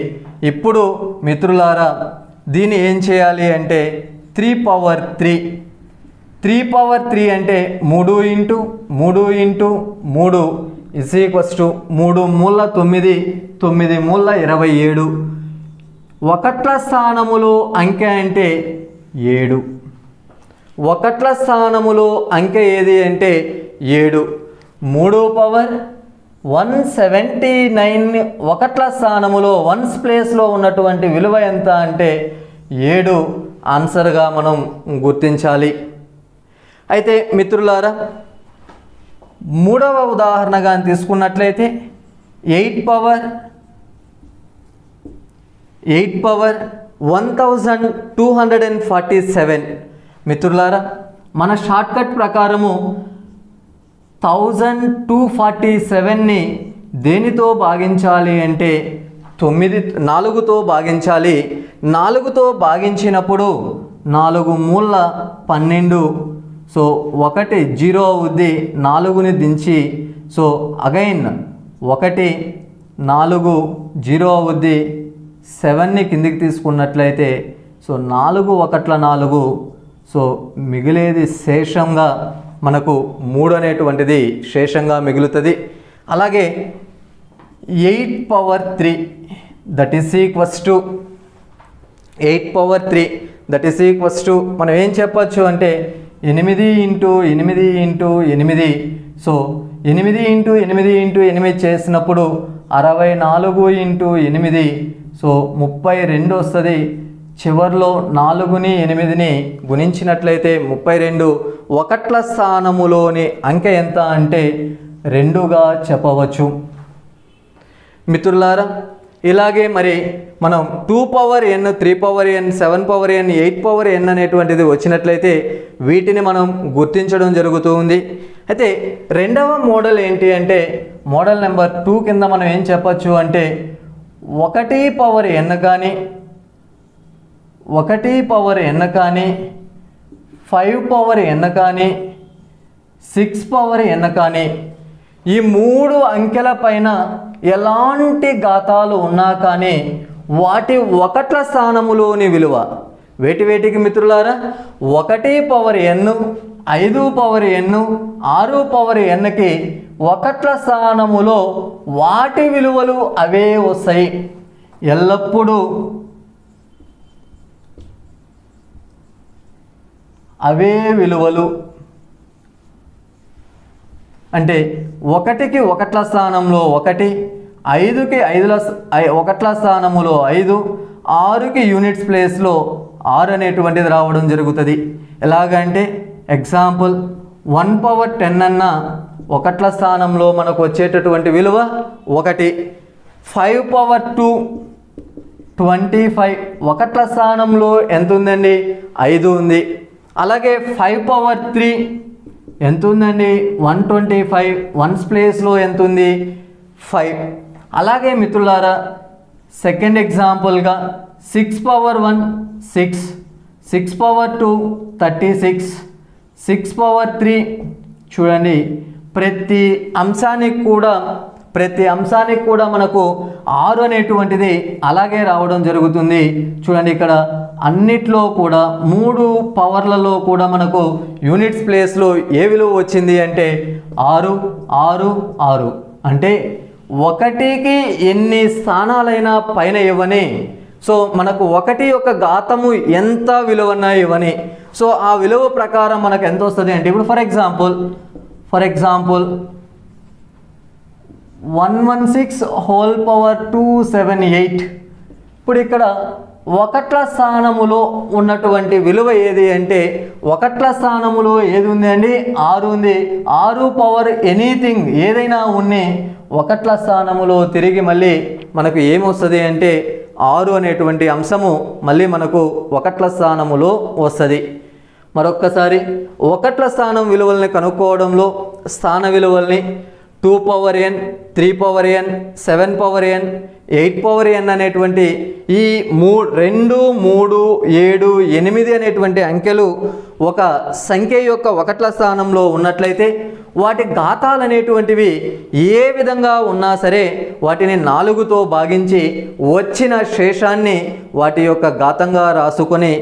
Speaker 1: ఇప్పుడు మిత్రులారా దీన్ని ఏం చేయాలి అంటే 3 పవర్ 3. 3 పవర్ 3 అంటే 3 into 3 into 3 is equals to 3 మూల 9, 9 మూల 27. ఒకట్ల స్థానములో అంకె అంటే 7. ఒకట్ల స్థానములో అంకె ఏది అంటే 7. 3 పవర్ 179 ఒకట్ల స్థానములో వన్స్ ప్లేస్లో ఉన్నటువంటి విలువ ఎంత అంటే 7 ఆన్సర్గా మనం గుర్తించాలి. అయితే మిత్రులారా 3వ ఉదాహరణగా తీసుకున్నట్లయితే 8 పవర్ 1247. మిత్రులారా మన షార్ట్కట్ ప్రకారము 1247ని దేనితో భాగించాలి అంటే 4తో భాగించాలి. 4తో భాగించినప్పుడు 4 మూల 12. సో 1 0 అవుద్ది, 4ని దించి సో అగైన్ 1 4 0 అవుద్ది. 7ని కిందికి తీసుకున్నట్లయితే సో 4 1ల 4. సో మిగిలేది శేషంగా మనకు 3 అనేటువంటిది శేషంగా మిగులుతుంది. అలాగే 8 power 3 that is equals to 8 power 3 that is equals to మనం ఏం చెప్పచ్చు అంటే 8 into 8 into 8. So 8 into 8 into 8 చేసినప్పుడు 64 ఇంటూ 8. సో 32 వస్తుంది. చివర్లో 4ని 8ని గుణించినట్లయితే 32. ఒకట్ల స్థానములోని అంకె ఎంత అంటే 2గా చెప్పవచ్చు. మిత్రులారా ఇలాగే మరి మనం 2 power n 3 power n 7 power n 8 power n అనేటువంటిది వచ్చినట్లయితే వీటిని మనం గుర్తించడం జరుగుతూ ఉంది. అయితే రెండవ మోడల్ ఏంటి అంటే మోడల్ నెంబర్ 2 కింద మనం ఏం చెప్పచ్చు అంటే 1 పవర్ n కానీ 1 పవర్ n కానీ 5 పవర్ n కానీ 6 పవర్ n కానీ ఈ 3 అంకెల పైన ఎలాంటి ఘాతాలు ఉన్నా కానీ వాటి ఒకట్ల స్థానములోని విలువ వేటికి మిత్రులారా 1 power n 5 power n 6 power nకి ఒకట్ల స్థానములో వాటి విలువలు అవే వస్తాయి. ఎల్లప్పుడూ అవే విలువలు అంటే 1కి ఒకట్ల స్థానంలో 1, 5కి 1ల స్థానములో 5, 6కి యూనిట్స్ ప్లేస్లో 6 అనేటువంటిది రావడం జరుగుతుంది. ఎలాగంటే ఎగ్జాంపుల్ 1 పవర్ 10 అన్న ఒకట్ల స్థానంలో మనకు వచ్చేటటువంటి విలువ 1. 5 పవర్ 2 25 ఒకట్ల స్థానంలో ఎంత ఉందండి 5 ఉంది. అలాగే 5 పవర్ 3 ఎంత ఉందండి 125 వన్స్ ప్లేస్లో ఎంత ఉంది 5. అలాగే మిత్రులారా సెకండ్ ఎగ్జాంపుల్గా 6 పవర్ 1 6, 6 పవర్ 2 36, 6 పవర్ 3 చూడండి ప్రతి అంశానికి కూడా మనకు 6 అనేటువంటిది అలాగే రావడం జరుగుతుంది. చూడండి ఇక్కడ అన్నిట్లో కూడా 3 పవర్లలో కూడా మనకు యూనిట్స్ ప్లేస్లో ఏ విలువ వచ్చింది అంటే 6 6 6. అంటే 1కి ఎన్ని స్థానాలైనా పైన ఇవ్వని సో మనకు 1 యొక్క ఘాతము ఎంత విలువన్నా ఇవ్వని సో ఆ విలువ ప్రకారం మనకు ఎంత వస్తుంది అంటే ఇప్పుడు ఫర్ ఎగ్జాంపుల్ 116 హోల్ పవర్ 278. ఇప్పుడు ఇక్కడ ఒకట్ల స్థానములో ఉన్నటువంటి విలువ ఏది అంటే ఒకట్ల స్థానములో ఏది ఉంది అండి 6 ఉంది. 6 పవర్ ఎనీథింగ్ ఏదైనా ఉన్ని ఒకట్ల స్థానములో తిరిగి మళ్ళీ మనకు ఏమొస్తుంది అంటే 6 అనేటువంటి అంశము మళ్ళీ మనకు ఒకట్ల స్థానములో వస్తుంది. మరొక్కసారి ఒకట్ల స్థానం విలువల్ని కనుక్కోవడంలో స్థాన విలువల్ని 2 power n, 3 power n, 7 power n, 8 power n అనేటువంటి ఈ 2, 3, 7, 8 అనేటువంటి అంకెలు ఒక సంఖ్య యొక్క ఒకట్ల స్థానంలో ఉన్నట్లయితే వాటి ఘాతాలు అనేటువంటివి ఏ విధంగా ఉన్నా సరే వాటిని 4తో భాగించి వచ్చిన శేషాన్ని వాటి యొక్క ఘాతంగా రాసుకొని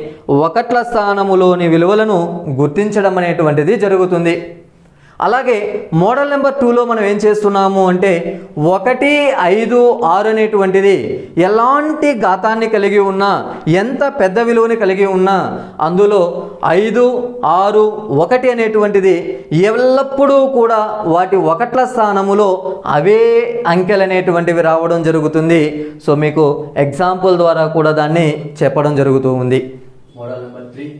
Speaker 1: ఒకట్ల స్థానములోని విలువలను గుర్తించడం అనేటువంటిది జరుగుతుంది. అలాగే మోడల్ నెంబర్ 2లో మనం ఏం చేస్తున్నాము అంటే 1, 5, 6 అనేటువంటిది ఎలాంటి ఘాతాన్ని కలిగి ఉన్నా, ఎంత పెద్ద విలువని కలిగి ఉన్నా అందులో 5, 6, 1 అనేటువంటిది ఎల్లప్పుడూ కూడా వాటి ఒకట్ల స్థానములో అవే అంకెలు అనేటువంటివి రావడం జరుగుతుంది. సో మీకు ఎగ్జాంపుల్ ద్వారా కూడా దాన్ని చెప్పడం జరుగుతూ ఉంది. మోడల్ నెంబర్ 3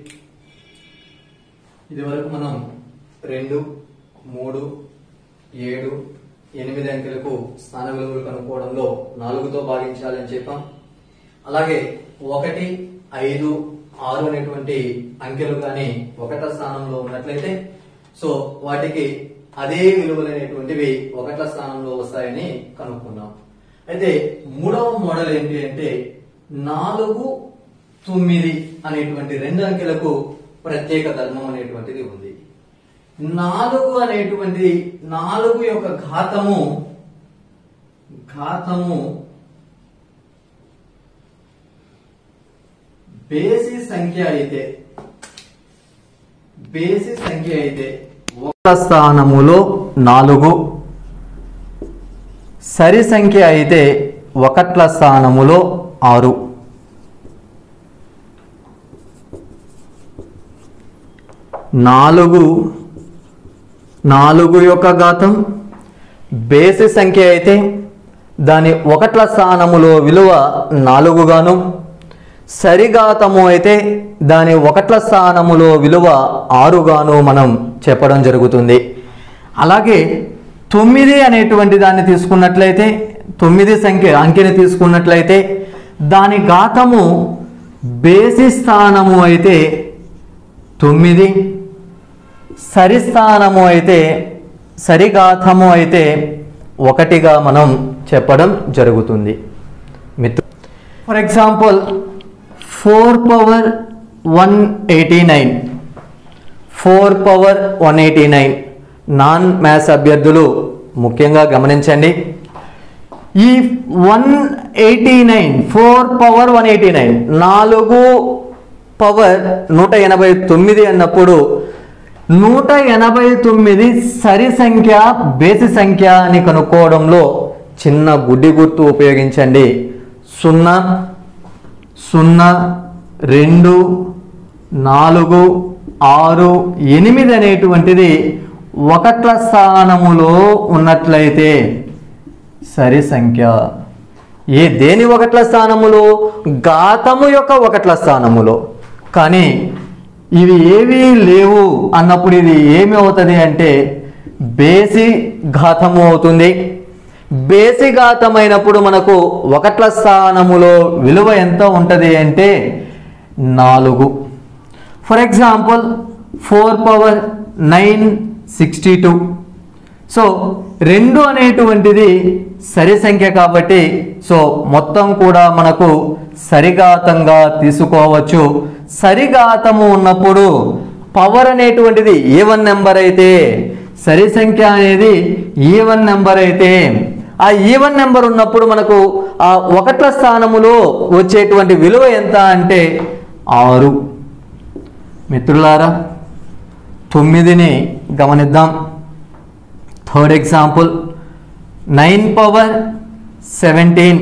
Speaker 1: ఇది వరకు మనం 2, 3, 7, 8 అంకెలకు స్థాన విలువలు కనుక్కోవడంలో 4తో భాగించాలని చెప్పాం. అలాగే 1, 5, 6 అనేటువంటి అంకెలు కానీ ఒకట స్థానంలో ఉన్నట్లయితే సో వాటికి అదే విలువలు అనేటువంటివి ఒకట్ల స్థానంలో వస్తాయని కనుక్కున్నాం. అయితే మూడవ మోడల్ ఏంటి అంటే 4, 9 అనేటువంటి 2 అంకెలకు ప్రత్యేక ధర్మం అనేటువంటిది ఉంది. 4 అనేటువంటి 4 యొక్క ఘాతము బేసి సంఖ్య అయితే ఒకట్ల స్థానములో 4, సరి సంఖ్య అయితే ఒకట్ల స్థానములో 6. 4 యొక్క ఘాతం బేసి సంఖ్య అయితే దాని ఒకట్ల స్థానములో విలువ 4 గాను, సరిఘాతము అయితే దాని ఒకట్ల స్థానములో విలువ 6 గాను మనం చెప్పడం జరుగుతుంది. అలాగే 9 అనేటువంటి దాన్ని తీసుకున్నట్లయితే 9 అంకెని తీసుకున్నట్లయితే దాని ఘాతము బేసి స్థానము అయితే 9, సరిఘాతము అయితే 1గా మనం చెప్పడం జరుగుతుంది. For example 4 power 189 non maths అభ్యర్థులు ముఖ్యంగా గమనించండి. ఈ 189 4 పవర్ 189 4 పవర్ 189 అన్నప్పుడు 189 సరి సంఖ్య బేసి సంఖ్య అని కనుక్కోవడంలో చిన్న గుడ్డి గుర్తు ఉపయోగించండి. 0, 0, 2, 4, 6, 8 అనేటువంటిది ఒకట్ల స్థానములో ఉన్నట్లయితే సరి సంఖ్య. దేని ఒకట్ల స్థానములో? ఘాతము యొక్క ఒకట్ల స్థానములో. కానీ ఇవి ఏవీ లేవు అన్నప్పుడు ఇది ఏమి అవుతుంది అంటే బేసి ఘాతము అవుతుంది. బేసి ఘాతమైనప్పుడు మనకు ఒకట్ల స్థానములో విలువ ఎంత ఉంటుంది అంటే 4. For example 4 power 962. సో 2 అనేటువంటిది సరి సంఖ్య కాబట్టి సో మొత్తం కూడా మనకు సరిఘాతంగా తీసుకోవచ్చు. సరిఘాతము ఉన్నప్పుడు పవర్ అనేటువంటిది ఈవెన్ నెంబర్ అయితే, సరి సంఖ్య అనేది ఈవెన్ నెంబర్ అయితే, ఆ ఈవెన్ నెంబర్ ఉన్నప్పుడు మనకు ఆ ఒకట్ల స్థానములో వచ్చేటువంటి విలువ ఎంత అంటే 6. మిత్రులారా 9ని గమనిద్దాం. Third example 9 power 17.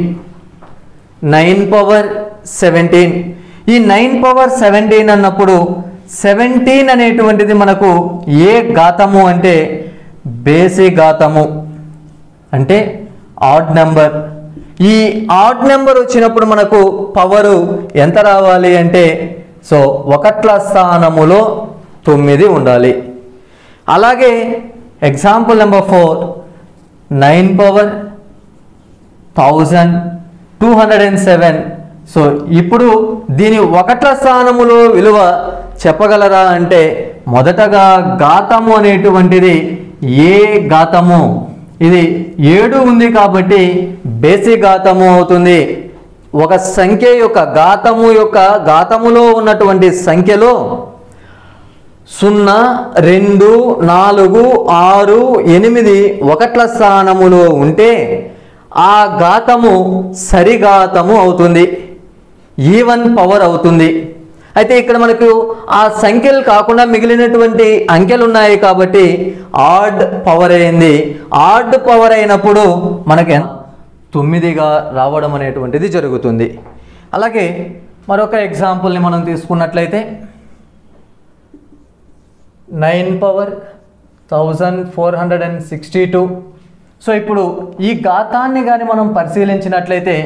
Speaker 1: ఈ 9 పవర్ 17 అన్నప్పుడు 17 అనేటువంటిది మనకు ఏ ఘాతము అంటే బేసి ఘాతము, అంటే ఆడ్ నెంబర్. ఈ ఆడ్ నెంబర్ వచ్చినప్పుడు మనకు పవరు ఎంత రావాలి అంటే సో ఒకట్ల స్థానములో 9 ఉండాలి. అలాగే ఎగ్జాంపుల్ నెంబర్ 4 9 పవర్ 1207. సో ఇప్పుడు దీని ఒకట్ల స్థానములో విలువ చెప్పగలరా అంటే మొదటగా ఘాతము అనేటువంటిది ఏ ఘాతము ఇది 7 ఉంది కాబట్టి బేసి ఘాతము అవుతుంది. ఒక సంఖ్య యొక్క ఘాతములో ఉన్నటువంటి సంఖ్యలో 0, 2, 4, 6, 8 ఒకట్ల స్థానములో ఉంటే ఆ ఘాతము సరిఘాతము అవుతుంది, ఈవెన్ పవర్ అవుతుంది. అయితే ఇక్కడ మనకు ఆ సంఖ్యలు కాకుండా మిగిలినటువంటి అంకెలు ఉన్నాయి కాబట్టి ఆడ్ పవర్ అయింది. ఆడ్ పవర్ అయినప్పుడు మనకి 9గా రావడం అనేటువంటిది జరుగుతుంది. అలాగే మరొక ఎగ్జాంపుల్ని మనం తీసుకున్నట్లయితే 9 పవర్ 1462. సో ఇప్పుడు ఈ ఘాతాన్ని కానీ మనం పరిశీలించినట్లయితే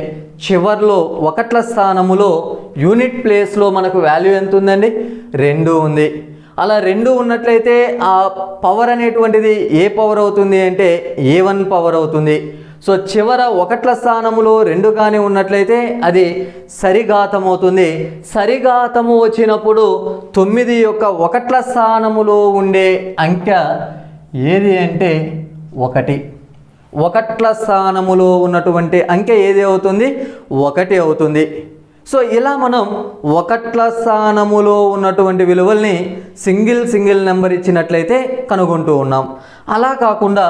Speaker 1: చివర్లో ఒకట్ల స్థానములో యూనిట్ ప్లేస్లో మనకు వాల్యూ ఎంత ఉందండి? 2 ఉంది. అలా 2 ఉన్నట్లయితే ఆ పవర్ అనేటువంటిది ఏ పవర్ అవుతుంది అంటే A1 పవర్ అవుతుంది. సో చివర ఒకట్ల స్థానములో 2 కానీ ఉన్నట్లయితే అది సరిఘాతం అవుతుంది. సరిఘాతము వచ్చినప్పుడు 9 యొక్క ఒకట్ల స్థానములో ఉండే అంకె ఏది అంటే 1. ఒకట్ల స్థానములో ఉన్నటువంటి అంకె ఏది అవుతుంది? 1 అవుతుంది. సో ఇలా మనం ఒకట్ల స్థానములో ఉన్నటువంటి విలువల్ని సింగిల్ నెంబర్ ఇచ్చినట్లయితే కనుగొంటూ ఉన్నాం. అలా కాకుండా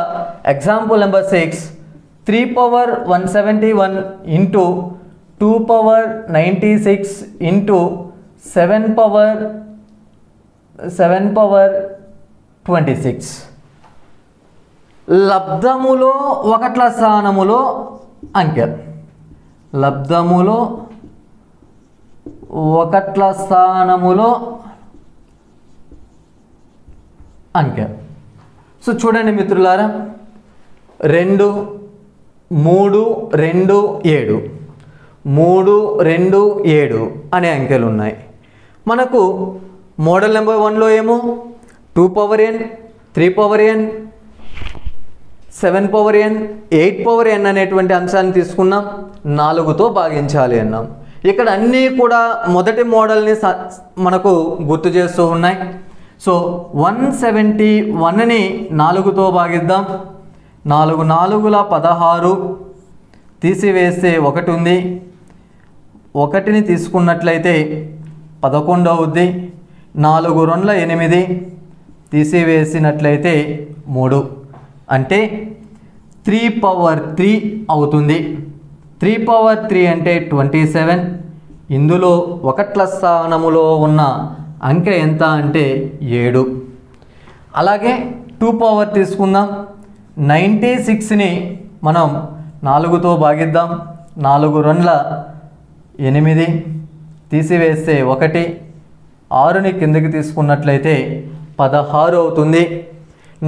Speaker 1: example number 6 3 power 171 into 2 power 96 into 7 power 26. లబ్ధములో ఒకట్ల స్థానములో అంకె, లబ్ధములో ఒకట్ల స్థానములో అంకె. సో చూడండి మిత్రులారా, 2, 3, 2, 7, 3, 2, 7 అనే అంకెలు ఉన్నాయి. మనకు మోడల్ నెంబర్ 1లో ఏమో 2 power n, 3 power n, 7 power n, 8 power n అనేటువంటి అంశాన్ని తీసుకున్నాం. 4తో భాగించాలి అన్నాం. ఇక్కడ అన్నీ కూడా మొదటి మోడల్ని మనకు గుర్తు చేస్తూ ఉన్నాయి. సో 171ని 4తో భాగిద్దాం. 4 4ల 16 తీసివేస్తే 1 ఉంది. 1ని తీసుకున్నట్లయితే 11 అవుద్ది. 4 2ల 8 తీసివేసినట్లయితే 3 అంటే 3 పవర్ 3 అవుతుంది. 3 పవర్ 3 అంటే 27. ఇందులో ఒకట్ల స్థానములో ఉన్న అంకె ఎంత అంటే 7. అలాగే 2 పవర్ తీసుకుందాం. 96ని మనం 4తో భాగిద్దాం. 4 2ల 8 తీసివేస్తే 1, 6ని కిందకి తీసుకున్నట్లయితే 16 అవుతుంది.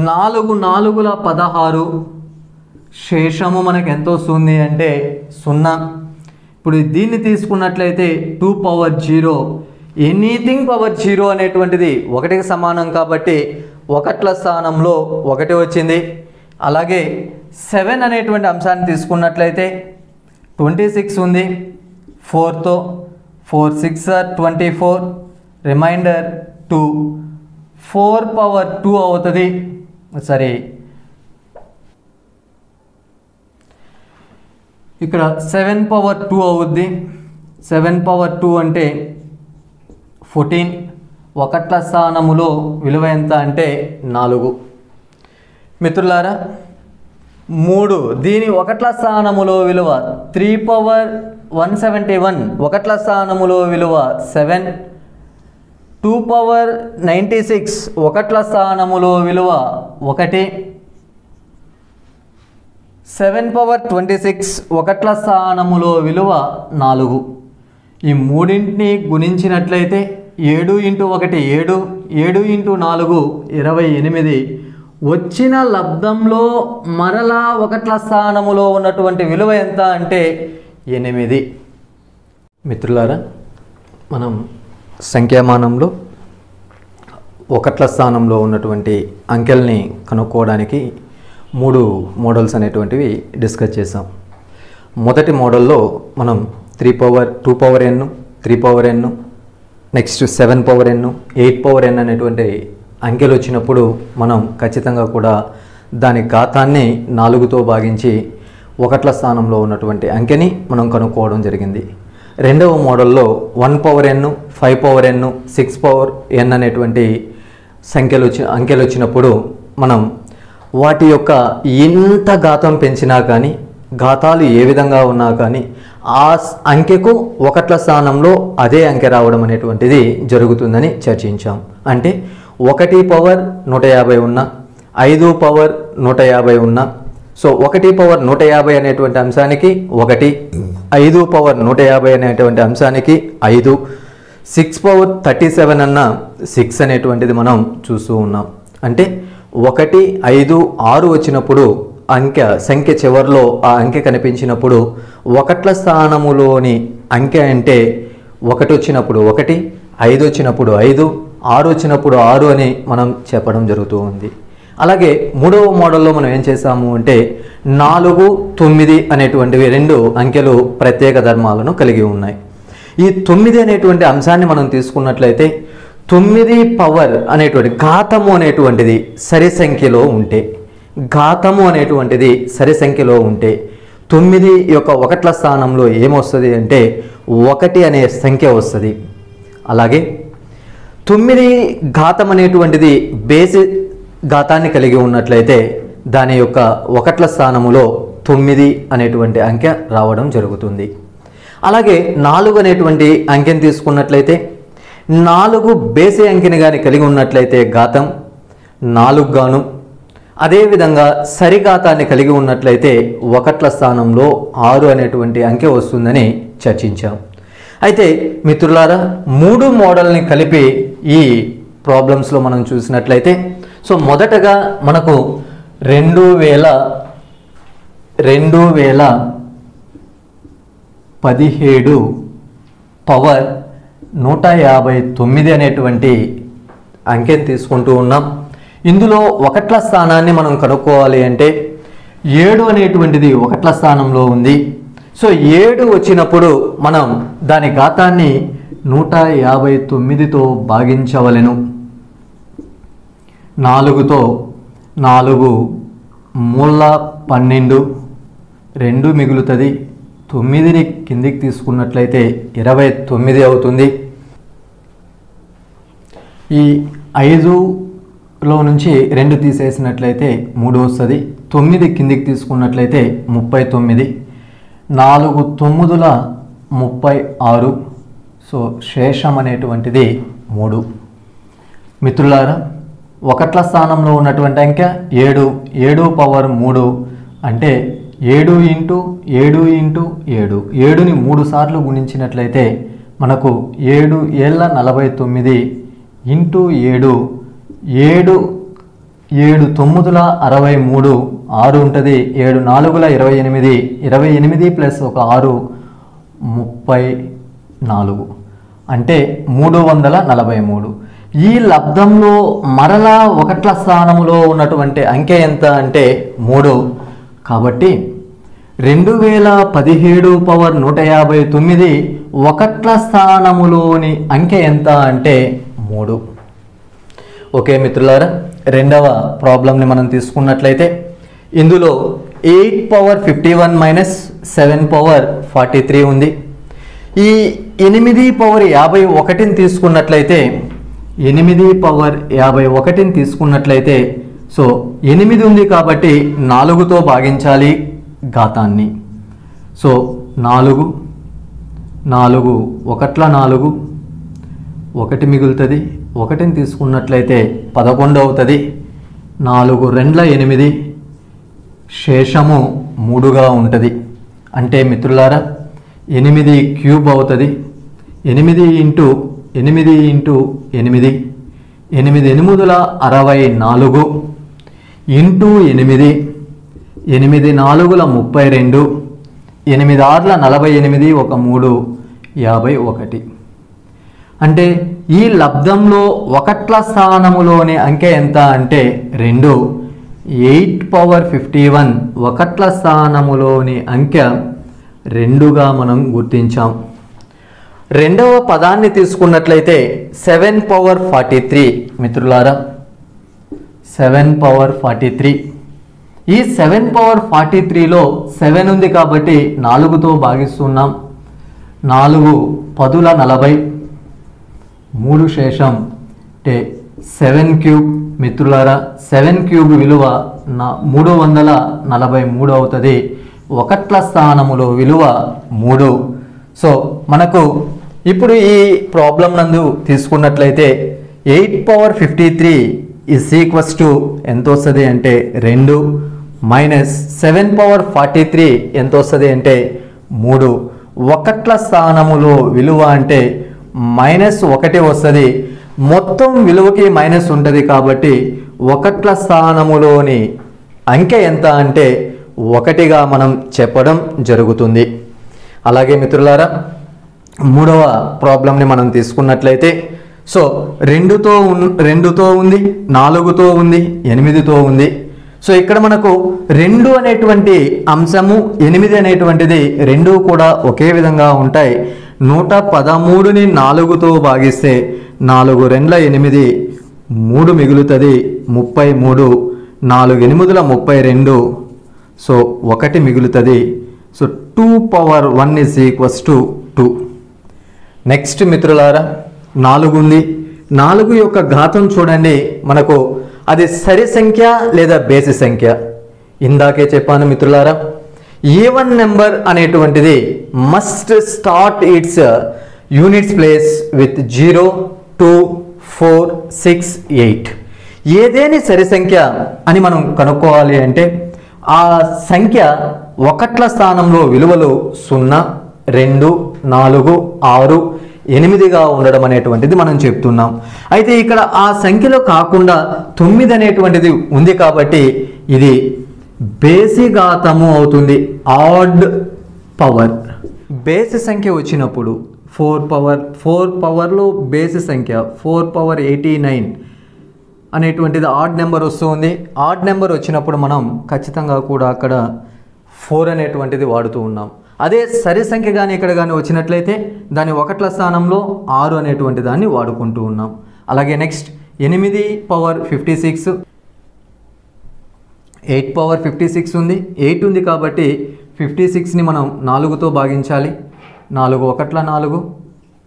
Speaker 1: 4 4ల 16 శేషము మనకు ఎంత వస్తుంది అంటే 0. ఇప్పుడు దీన్ని తీసుకున్నట్లయితే 2 పవర్ 0, ఎనీథింగ్ పవర్ 0 అనేటువంటిది 1కి సమానం కాబట్టి ఒకట్ల స్థానంలో 1 వచ్చింది. అలాగే 7 అనేటువంటి అంశాన్ని తీసుకున్నట్లయితే 26 ఉంది. 4తో 4 6 are 24, రిమైండర్ 2, 4 పవర్ 2 అవుతుంది. సరే, ఇక్కడ 7 పవర్ 2 అవుద్ది. 7 పవర్ 2 అంటే 14. ఒకట్ల స్థానములో విలువ ఎంత అంటే 4. మిత్రులారా, 3 దీని ఒకట్ల స్థానములో విలువ 3 పవర్ 171, ఒకట్ల స్థానములో విలువ 7. 2 పవర్ 96 ఒకట్ల స్థానములో విలువ 1. 7 పవర్ 26 ఒకట్ల స్థానములో విలువ 4. ఈ మూడింటిని గుణించినట్లయితే 7 × 1 7, 7 × 4 28. వచ్చిన లబ్ధంలో మరలా ఒకట్ల స్థానములో ఉన్నటువంటి విలువ ఎంత అంటే 8. మిత్రులారా, మనం సంఖ్యామానంలో ఒకట్ల స్థానంలో ఉన్నటువంటి అంకెల్ని కనుక్కోవడానికి 3 మోడల్స్ అనేటువంటివి డిస్కస్ చేసాం. మొదటి మోడల్లో మనం 2 power n, 3 power n, next 7 power n, 8 power n అనేటువంటి అంకెలు వచ్చినప్పుడు మనం ఖచ్చితంగా కూడా దాని ఘాతాన్ని 4తో భాగించి ఒకట్ల స్థానంలో ఉన్నటువంటి అంకెని మనం కనుక్కోవడం జరిగింది. రెండవ మోడల్లో 1 power n, 5 power n, 6 power n అనేటువంటి అంకెలు వచ్చినప్పుడు మనం వాటి యొక్క ఎంత ఘాతం పెంచినా కానీ, ఘాతాలు ఏ విధంగా ఉన్నా కానీ ఆ అంకెకు ఒకట్ల స్థానంలో అదే అంకె రావడం అనేటువంటిది జరుగుతుందని చర్చించాం. అంటే 1 పవర్ 150 ఉన్న, 5 పవర్ 150 ఉన్న, సో 1 పవర్ 150 అనేటువంటి అంశానికి 1, 5 పవర్ 150 అనేటువంటి అంశానికి 5, 6 పవర్ 37 అన్న 6 అనేటువంటిది మనం చూస్తూ ఉన్నాం. అంటే 1, 5, 6 వచ్చినప్పుడు సంఖ్య చివరిలో ఆ అంకె కనిపించినప్పుడు ఒకట్ల స్థానములోని అంకె అంటే 1 వచ్చినప్పుడు 1, 5 వచ్చినప్పుడు 5, 6 వచ్చినప్పుడు 6 అని మనం చెప్పడం జరుగుతూ ఉంది. అలాగే మూడవ మోడల్లో మనం ఏం చేసాము అంటే 4, 9 అనేటువంటివి 2 అంకెలు ప్రత్యేక ధర్మాలను కలిగి ఉన్నాయి. ఈ 9 అనేటువంటి అంశాన్ని మనం తీసుకున్నట్లయితే 9 పవర్ అనేటువంటి ఘాతము అనేటువంటిది సరి సంఖ్యలో ఉంటే, ఘాతము అనేటువంటిది సరి సంఖ్యలో ఉంటే 9 యొక్క ఒకట్ల స్థానంలో ఏమొస్తుంది అంటే 1 అనే సంఖ్య వస్తుంది. అలాగే 9 ఘాతం అనేటువంటిది బేసి ఘాతాన్ని కలిగి ఉన్నట్లయితే దాని యొక్క ఒకట్ల స్థానములో 9 అనేటువంటి అంకె రావడం జరుగుతుంది. అలాగే 4 అనేటువంటి అంకెని తీసుకున్నట్లయితే 4 బేసి అంకెని కానీ కలిగి ఉన్నట్లయితే ఘాతం 4 గాను, అదేవిధంగా సరిఘాతాన్ని కలిగి ఉన్నట్లయితే ఒకట్ల స్థానంలో 6 అనేటువంటి అంకె వస్తుందని చర్చించాం. అయితే మిత్రులారా 3 మోడల్ని కలిపి ఈ ప్రాబ్లమ్స్లో మనం చూసినట్లయితే సో మొదటగా మనకు 2017 పవర్ 159 అనేటువంటి అంకెని తీసుకుంటూ ఉన్నాం. ఇందులో ఒకట్ల స్థానాన్ని మనం కనుక్కోవాలి అంటే 7 అనేటువంటిది ఒకట్ల స్థానంలో ఉంది. సో 7 వచ్చినప్పుడు మనం దాని ఘాతాన్ని 159తో భాగించవలెను. 4తో 4 మూల 12, 2 మిగులుతుంది. 9ని కిందికి తీసుకున్నట్లయితే 29 అవుతుంది. ఈ 5లో నుంచి 2 తీసేసినట్లయితే 3 వస్తుంది. 9 కిందికి తీసుకున్నట్లయితే 39, 4 9ల 36, సో శేషం అనేటువంటిది 3. మిత్రులారా ఒకట్ల స్థానంలో ఉన్నటువంటి అంకె 7, 7 పవర్ 3 అంటే 7 ఇంటూ 7 ఇంటూ 7, 7ని 3 సార్లు గుణించినట్లయితే మనకు 7 ఏళ్ళ 49 ఇంటూ 7, 7 7 9ల 63, 6 ఉంటుంది. 7 4ల 28, 28 ప్లస్ ఒక 6 34 అంటే 343. ఈ లబ్ధంలో మరలా ఒకట్ల స్థానంలో ఉన్నటువంటి అంకె ఎంత అంటే 3. కాబట్టి 2017 పవర్ 159 ఒకట్ల స్థానములోని అంకె ఎంత అంటే 3. ఓకే మిత్రులారా, రెండవ ప్రాబ్లంని మనం తీసుకున్నట్లయితే ఇందులో 8 పవర్ 51 మైనస్ 7 పవర్ 43 ఉంది. ఈ 8 పవర్ 51ని తీసుకున్నట్లయితే 8 పవర్ 51ని తీసుకున్నట్లయితే సో 8 ఉంది కాబట్టి 4తో భాగించాలి ఘాతాన్ని. సో 4 ఒకట్ల 4, 1 మిగులుతుంది. 1ని తీసుకున్నట్లయితే 11 అవుతుంది. 4 2ల 8, శేషము 3గా ఉంటుంది. అంటే మిత్రులారా 8 క్యూబ్ అవుతుంది. 8 ఇంటూ 8 ఇంటూ 8, 8 8ల 64 ఇంటూ 8, 8 4ల 32, 8 6ల 48, ఒక 3 51. అంటే ఈ లబ్ధంలో ఒకట్ల స్థానములోని అంకె ఎంత అంటే 2. 8 పవర్ 51 ఒకట్ల స్థానములోని అంకె 2గా మనం గుర్తించాం. రెండవ పదాన్ని తీసుకున్నట్లయితే 7 పవర్ 43 మిత్రులారా 7 పవర్ 43 ఈ 7 పవర్ 43లో 7 ఉంది కాబట్టి 4తో భాగిస్తున్నాం. 4 పదుల 40, 3 శేషం అంటే 7 క్యూబ్ మిత్రులారా. 7 క్యూబ్ విలువ 343 అవుతుంది. ఒకట్ల స్థానములో విలువ 3. సో మనకు ఇప్పుడు ఈ ప్రాబ్లం నందు తీసుకున్నట్లయితే 8 పవర్ 53 ఈజ్ ఈక్వల్స్ టు ఎంత వస్తుంది అంటే 2 మైనస్ 7 పవర్ 43 ఎంత వస్తుంది అంటే 3. ఒకట్ల స్థానములో విలువ అంటే -1 వస్తుంది. మొత్తం విలువకి మైనస్ ఉంటుంది కాబట్టి ఒకట్ల స్థానములోని అంకె ఎంత అంటే 1గా మనం చెప్పడం జరుగుతుంది. అలాగే మిత్రులారా మూడవ ప్రాబ్లంని మనం తీసుకున్నట్లయితే సో 2తో ఉంది, 4తో ఉంది, 8తో ఉంది. సో ఇక్కడ మనకు 2 అనేటువంటి అంశము 8 అనేటువంటిది రెండు కూడా ఒకే విధంగా ఉంటాయి. 113ని 4తో భాగిస్తే 4 2 8, 3 మిగులుతుంది 33, 4 8 32. సో 1 మిగులుతుంది. So 2 power 1 is equals to 2. Next మిత్రులారా 4 ఉంది. 4 యొక్క ఘాతం చూడండి, మనకు అది సరి సంఖ్య లేదా బేసి సంఖ్య. ఇందాకే చెప్పాను మిత్రులారా, ఈవెన్ నెంబర్ అనేటువంటిది must start it's units place with 0, 2, 4, 6, 8. ఏదేని సరి సంఖ్య అని మనం కనుక్కోవాలి అంటే ఆ సంఖ్య ఒకట్ల స్థానంలో విలువలు 0, 2, 4, 6, 8గా ఉండడం అనేటువంటిది మనం చెప్తున్నాం. అయితే ఇక్కడ ఆ సంఖ్యలో కాకుండా 9 అనేటువంటిది ఉంది కాబట్టి ఇది బేసి ఘాతము అవుతుంది, ఆడ్ పవర్. బేసి సంఖ్య వచ్చినప్పుడు 4 పవర్లో బేసి సంఖ్య 4 పవర్ 89 అనేటువంటిది ఆడ్ నెంబర్ వస్తుంది. ఆడ్ నెంబర్ వచ్చినప్పుడు మనం ఖచ్చితంగా కూడా అక్కడ 4 అనేటువంటిది వాడుతూ ఉన్నాం. అదే సరి సంఖ్య కానీ ఇక్కడ కానీ వచ్చినట్లయితే దాని ఒకట్ల స్థానంలో 6 అనేటువంటి దాన్ని వాడుకుంటూ ఉన్నాం. అలాగే నెక్స్ట్ 8 పవర్ 56, 8 పవర్ 56 ఉంది. 8 ఉంది కాబట్టి 56ని మనం 4తో భాగించాలి. 4 1 4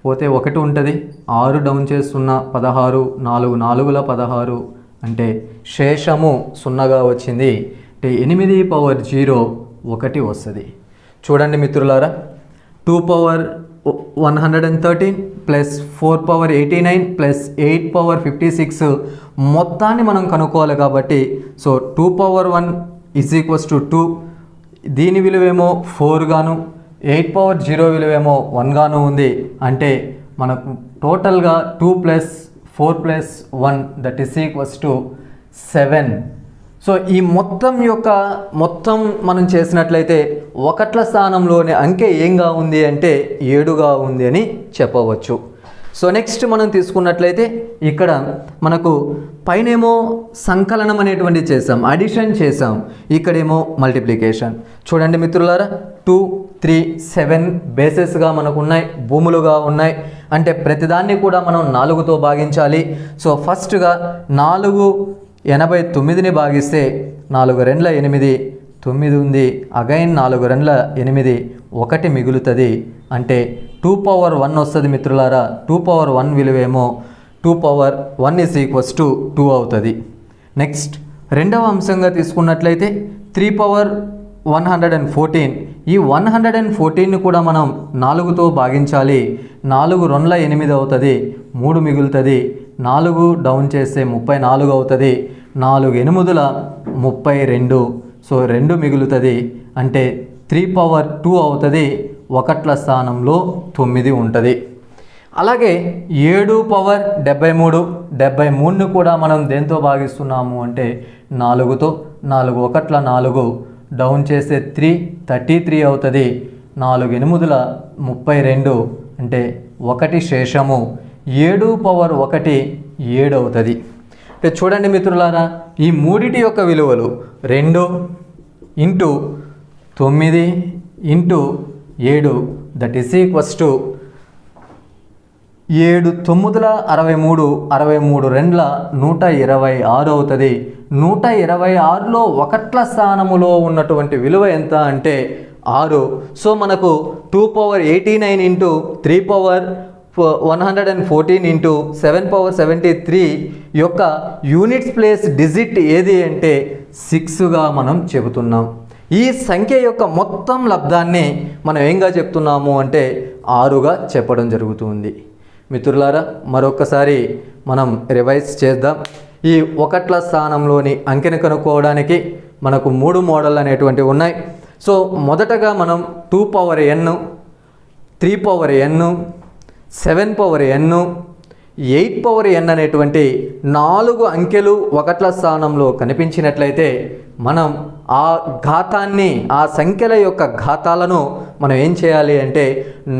Speaker 1: పోతే 1 ఉంటుంది. 6 డౌన్ చేస్తున్న 16, 4 4ల 16 అంటే శేషము 0గా వచ్చింది. అంటే 8 పవర్ 0 1 వస్తుంది. చూడండి మిత్రులారా, 2 power 113 plus 4 power 89 plus 8 power 56 మొత్తాన్ని మనం కనుక్కోవాలి కాబట్టి so 2 power 1 is equals to 2. దీని విలువేమో 4 గాను, 8 పవర్ 0 విలువేమో 1 గాను ఉంది. అంటే మనకు టోటల్గా 2 plus 4 plus 1 that is equals to 7. So ఈ మొత్తం మనం చేసినట్లయితే ఒకట్ల స్థానంలోని అంకె ఏంగా ఉంది అంటే 7గా ఉంది అని చెప్పవచ్చు. సో నెక్స్ట్ మనం తీసుకున్నట్లయితే ఇక్కడ మనకు పైనేమో సంకలనం అనేటువంటి చేసాం, అడిషన్ చేసాం, ఇక్కడేమో మల్టిప్లికేషన్. చూడండి మిత్రులారా, 2, 3, 7 బేసెస్గా మనకు ఉన్నాయి, భూములుగా ఉన్నాయి. అంటే ప్రతిదాన్ని కూడా మనం 4తో భాగించాలి. సో ఫస్ట్గా 489ని భాగిస్తే 4 2 8, 9 ఉంది. అగైన్ 4 2 8, 1 మిగులుతుంది. అంటే 2 పవర్ 1 వస్తుంది మిత్రులారా. 2 power 1 విలువేమో 2 power 1 is equals to 2 అవుతుంది. నెక్స్ట్ రెండవ అంశంగా తీసుకున్నట్లయితే 3 పవర్ 114. ఈ 114ని కూడా మనం 4తో భాగించాలి. 4 2 8 అవుతుంది, 3 మిగులుతుంది. 4 డౌన్ చేస్తే 34 అవుతుంది. 4 8 32. సో 2 మిగులుతుంది. అంటే 3 పవర్ 2 అవుతుంది. ఒకట్ల స్థానంలో 9 ఉంటుంది. అలాగే 7 పవర్ 73. 73ని కూడా మనం దేంతో భాగిస్తున్నాము అంటే 4తో. 4 1 4 డౌన్ చేస్తే 33 అవుతుంది. 4 8 32 అంటే 1 శేషము. 7 పవర్ 1 7 అవుతుంది. అంటే చూడండి మిత్రులారా, ఈ మూడిటి యొక్క విలువలు 2 into 9 into 7 that is equals to 7 9ల 63, 63 రెండ్ల 126 అవుతుంది. 126లో ఒకట్ల స్థానములో ఉన్నటువంటి విలువ ఎంత అంటే 6. సో మనకు 2^89 ఇంటూ 3^114 ఇంటూ 7^73 యొక్క యూనిట్స్ ప్లేస్ డిజిట్ ఏది అంటే 6గా మనం చెబుతున్నాం. ఈ సంఖ్య యొక్క మొత్తం లబ్ధాన్ని మనం ఏంగా చెప్తున్నాము అంటే 6గా చెప్పడం జరుగుతుంది. మిత్రులారా, మరొకసారి మనం రివైజ్ చేద్దాం. ఈ ఒకట్ల స్థానంలోని అంకెను కనుక్కోవడానికి మనకు 3 మోడల్ అనేటువంటివి ఉన్నాయి. సో మొదటగా మనం 2^n, 3^n, 7^n, 8^n అనేటువంటి 4 అంకెలు ఒకట్ల స్థానంలో కనిపించినట్లయితే మనం ఆ ఘాతాన్ని, ఆ సంఖ్యల యొక్క ఘాతాలను మనం ఏం చేయాలి అంటే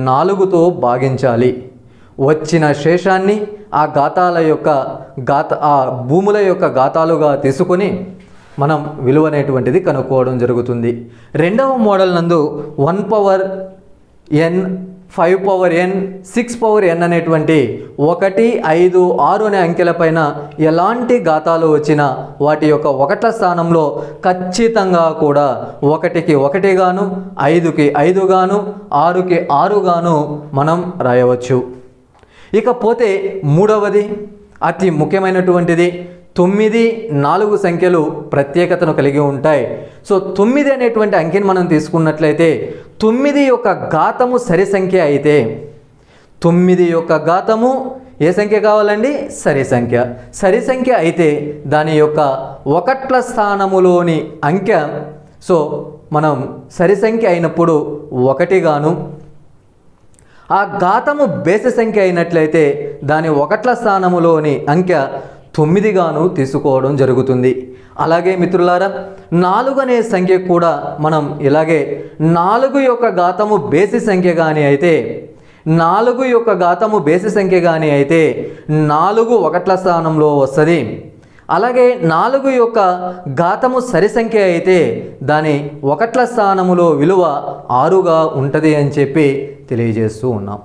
Speaker 1: 4తో భాగించాలి. వచ్చిన శేషాన్ని ఆ ఘాతాల యొక్క ఆ భూముల యొక్క ఘాతాలుగా తీసుకొని మనం విలువ అనేటువంటిది కనుక్కోవడం జరుగుతుంది. రెండవ మోడల్ నందు 1^n, 5^n, 6^n అనేటువంటి 1, 5, 6 అనే అంకెలపైన ఎలాంటి ఘాతాలు వచ్చినా వాటి యొక్క ఒకట్ల స్థానంలో ఖచ్చితంగా కూడా 1కి 1 గాను, 5కి 5 గాను, 6కి 6 గాను మనం రాయవచ్చు. ఇకపోతే మూడవది అతి ముఖ్యమైనటువంటిది 9, 4 సంఖ్యలు ప్రత్యేకతను కలిగి ఉంటాయి. సో 9 అనేటువంటి అంకెని మనం తీసుకున్నట్లయితే 9 యొక్క ఘాతము సరి సంఖ్య అయితే 9 యొక్క ఘాతము ఏ సంఖ్య కావాలండి? సరి సంఖ్య. సరి సంఖ్య అయితే దాని యొక్క ఒకట్ల స్థానములోని అంకె సో మనం సరి సంఖ్య అయినప్పుడు 1 గాను, ఆ ఘాతము బేసి సంఖ్య అయినట్లయితే దాని ఒకట్ల స్థానములోని అంకె 9 గాను తీసుకోవడం జరుగుతుంది. అలాగే మిత్రులారా, 4 అనే సంఖ్య కూడా మనం ఇలాగే 4 యొక్క ఘాతము బేసి సంఖ్య కానీ అయితే 4 యొక్క ఘాతము బేసి సంఖ్య కానీ అయితే 4 ఒకట్ల స్థానంలో వస్తుంది. అలాగే 4 యొక్క ఘాతము సరి సంఖ్య అయితే దాని ఒకట్ల స్థానములో విలువ 6గా ఉంటుంది అని చెప్పి తెలియజేస్తూ ఉన్నాం.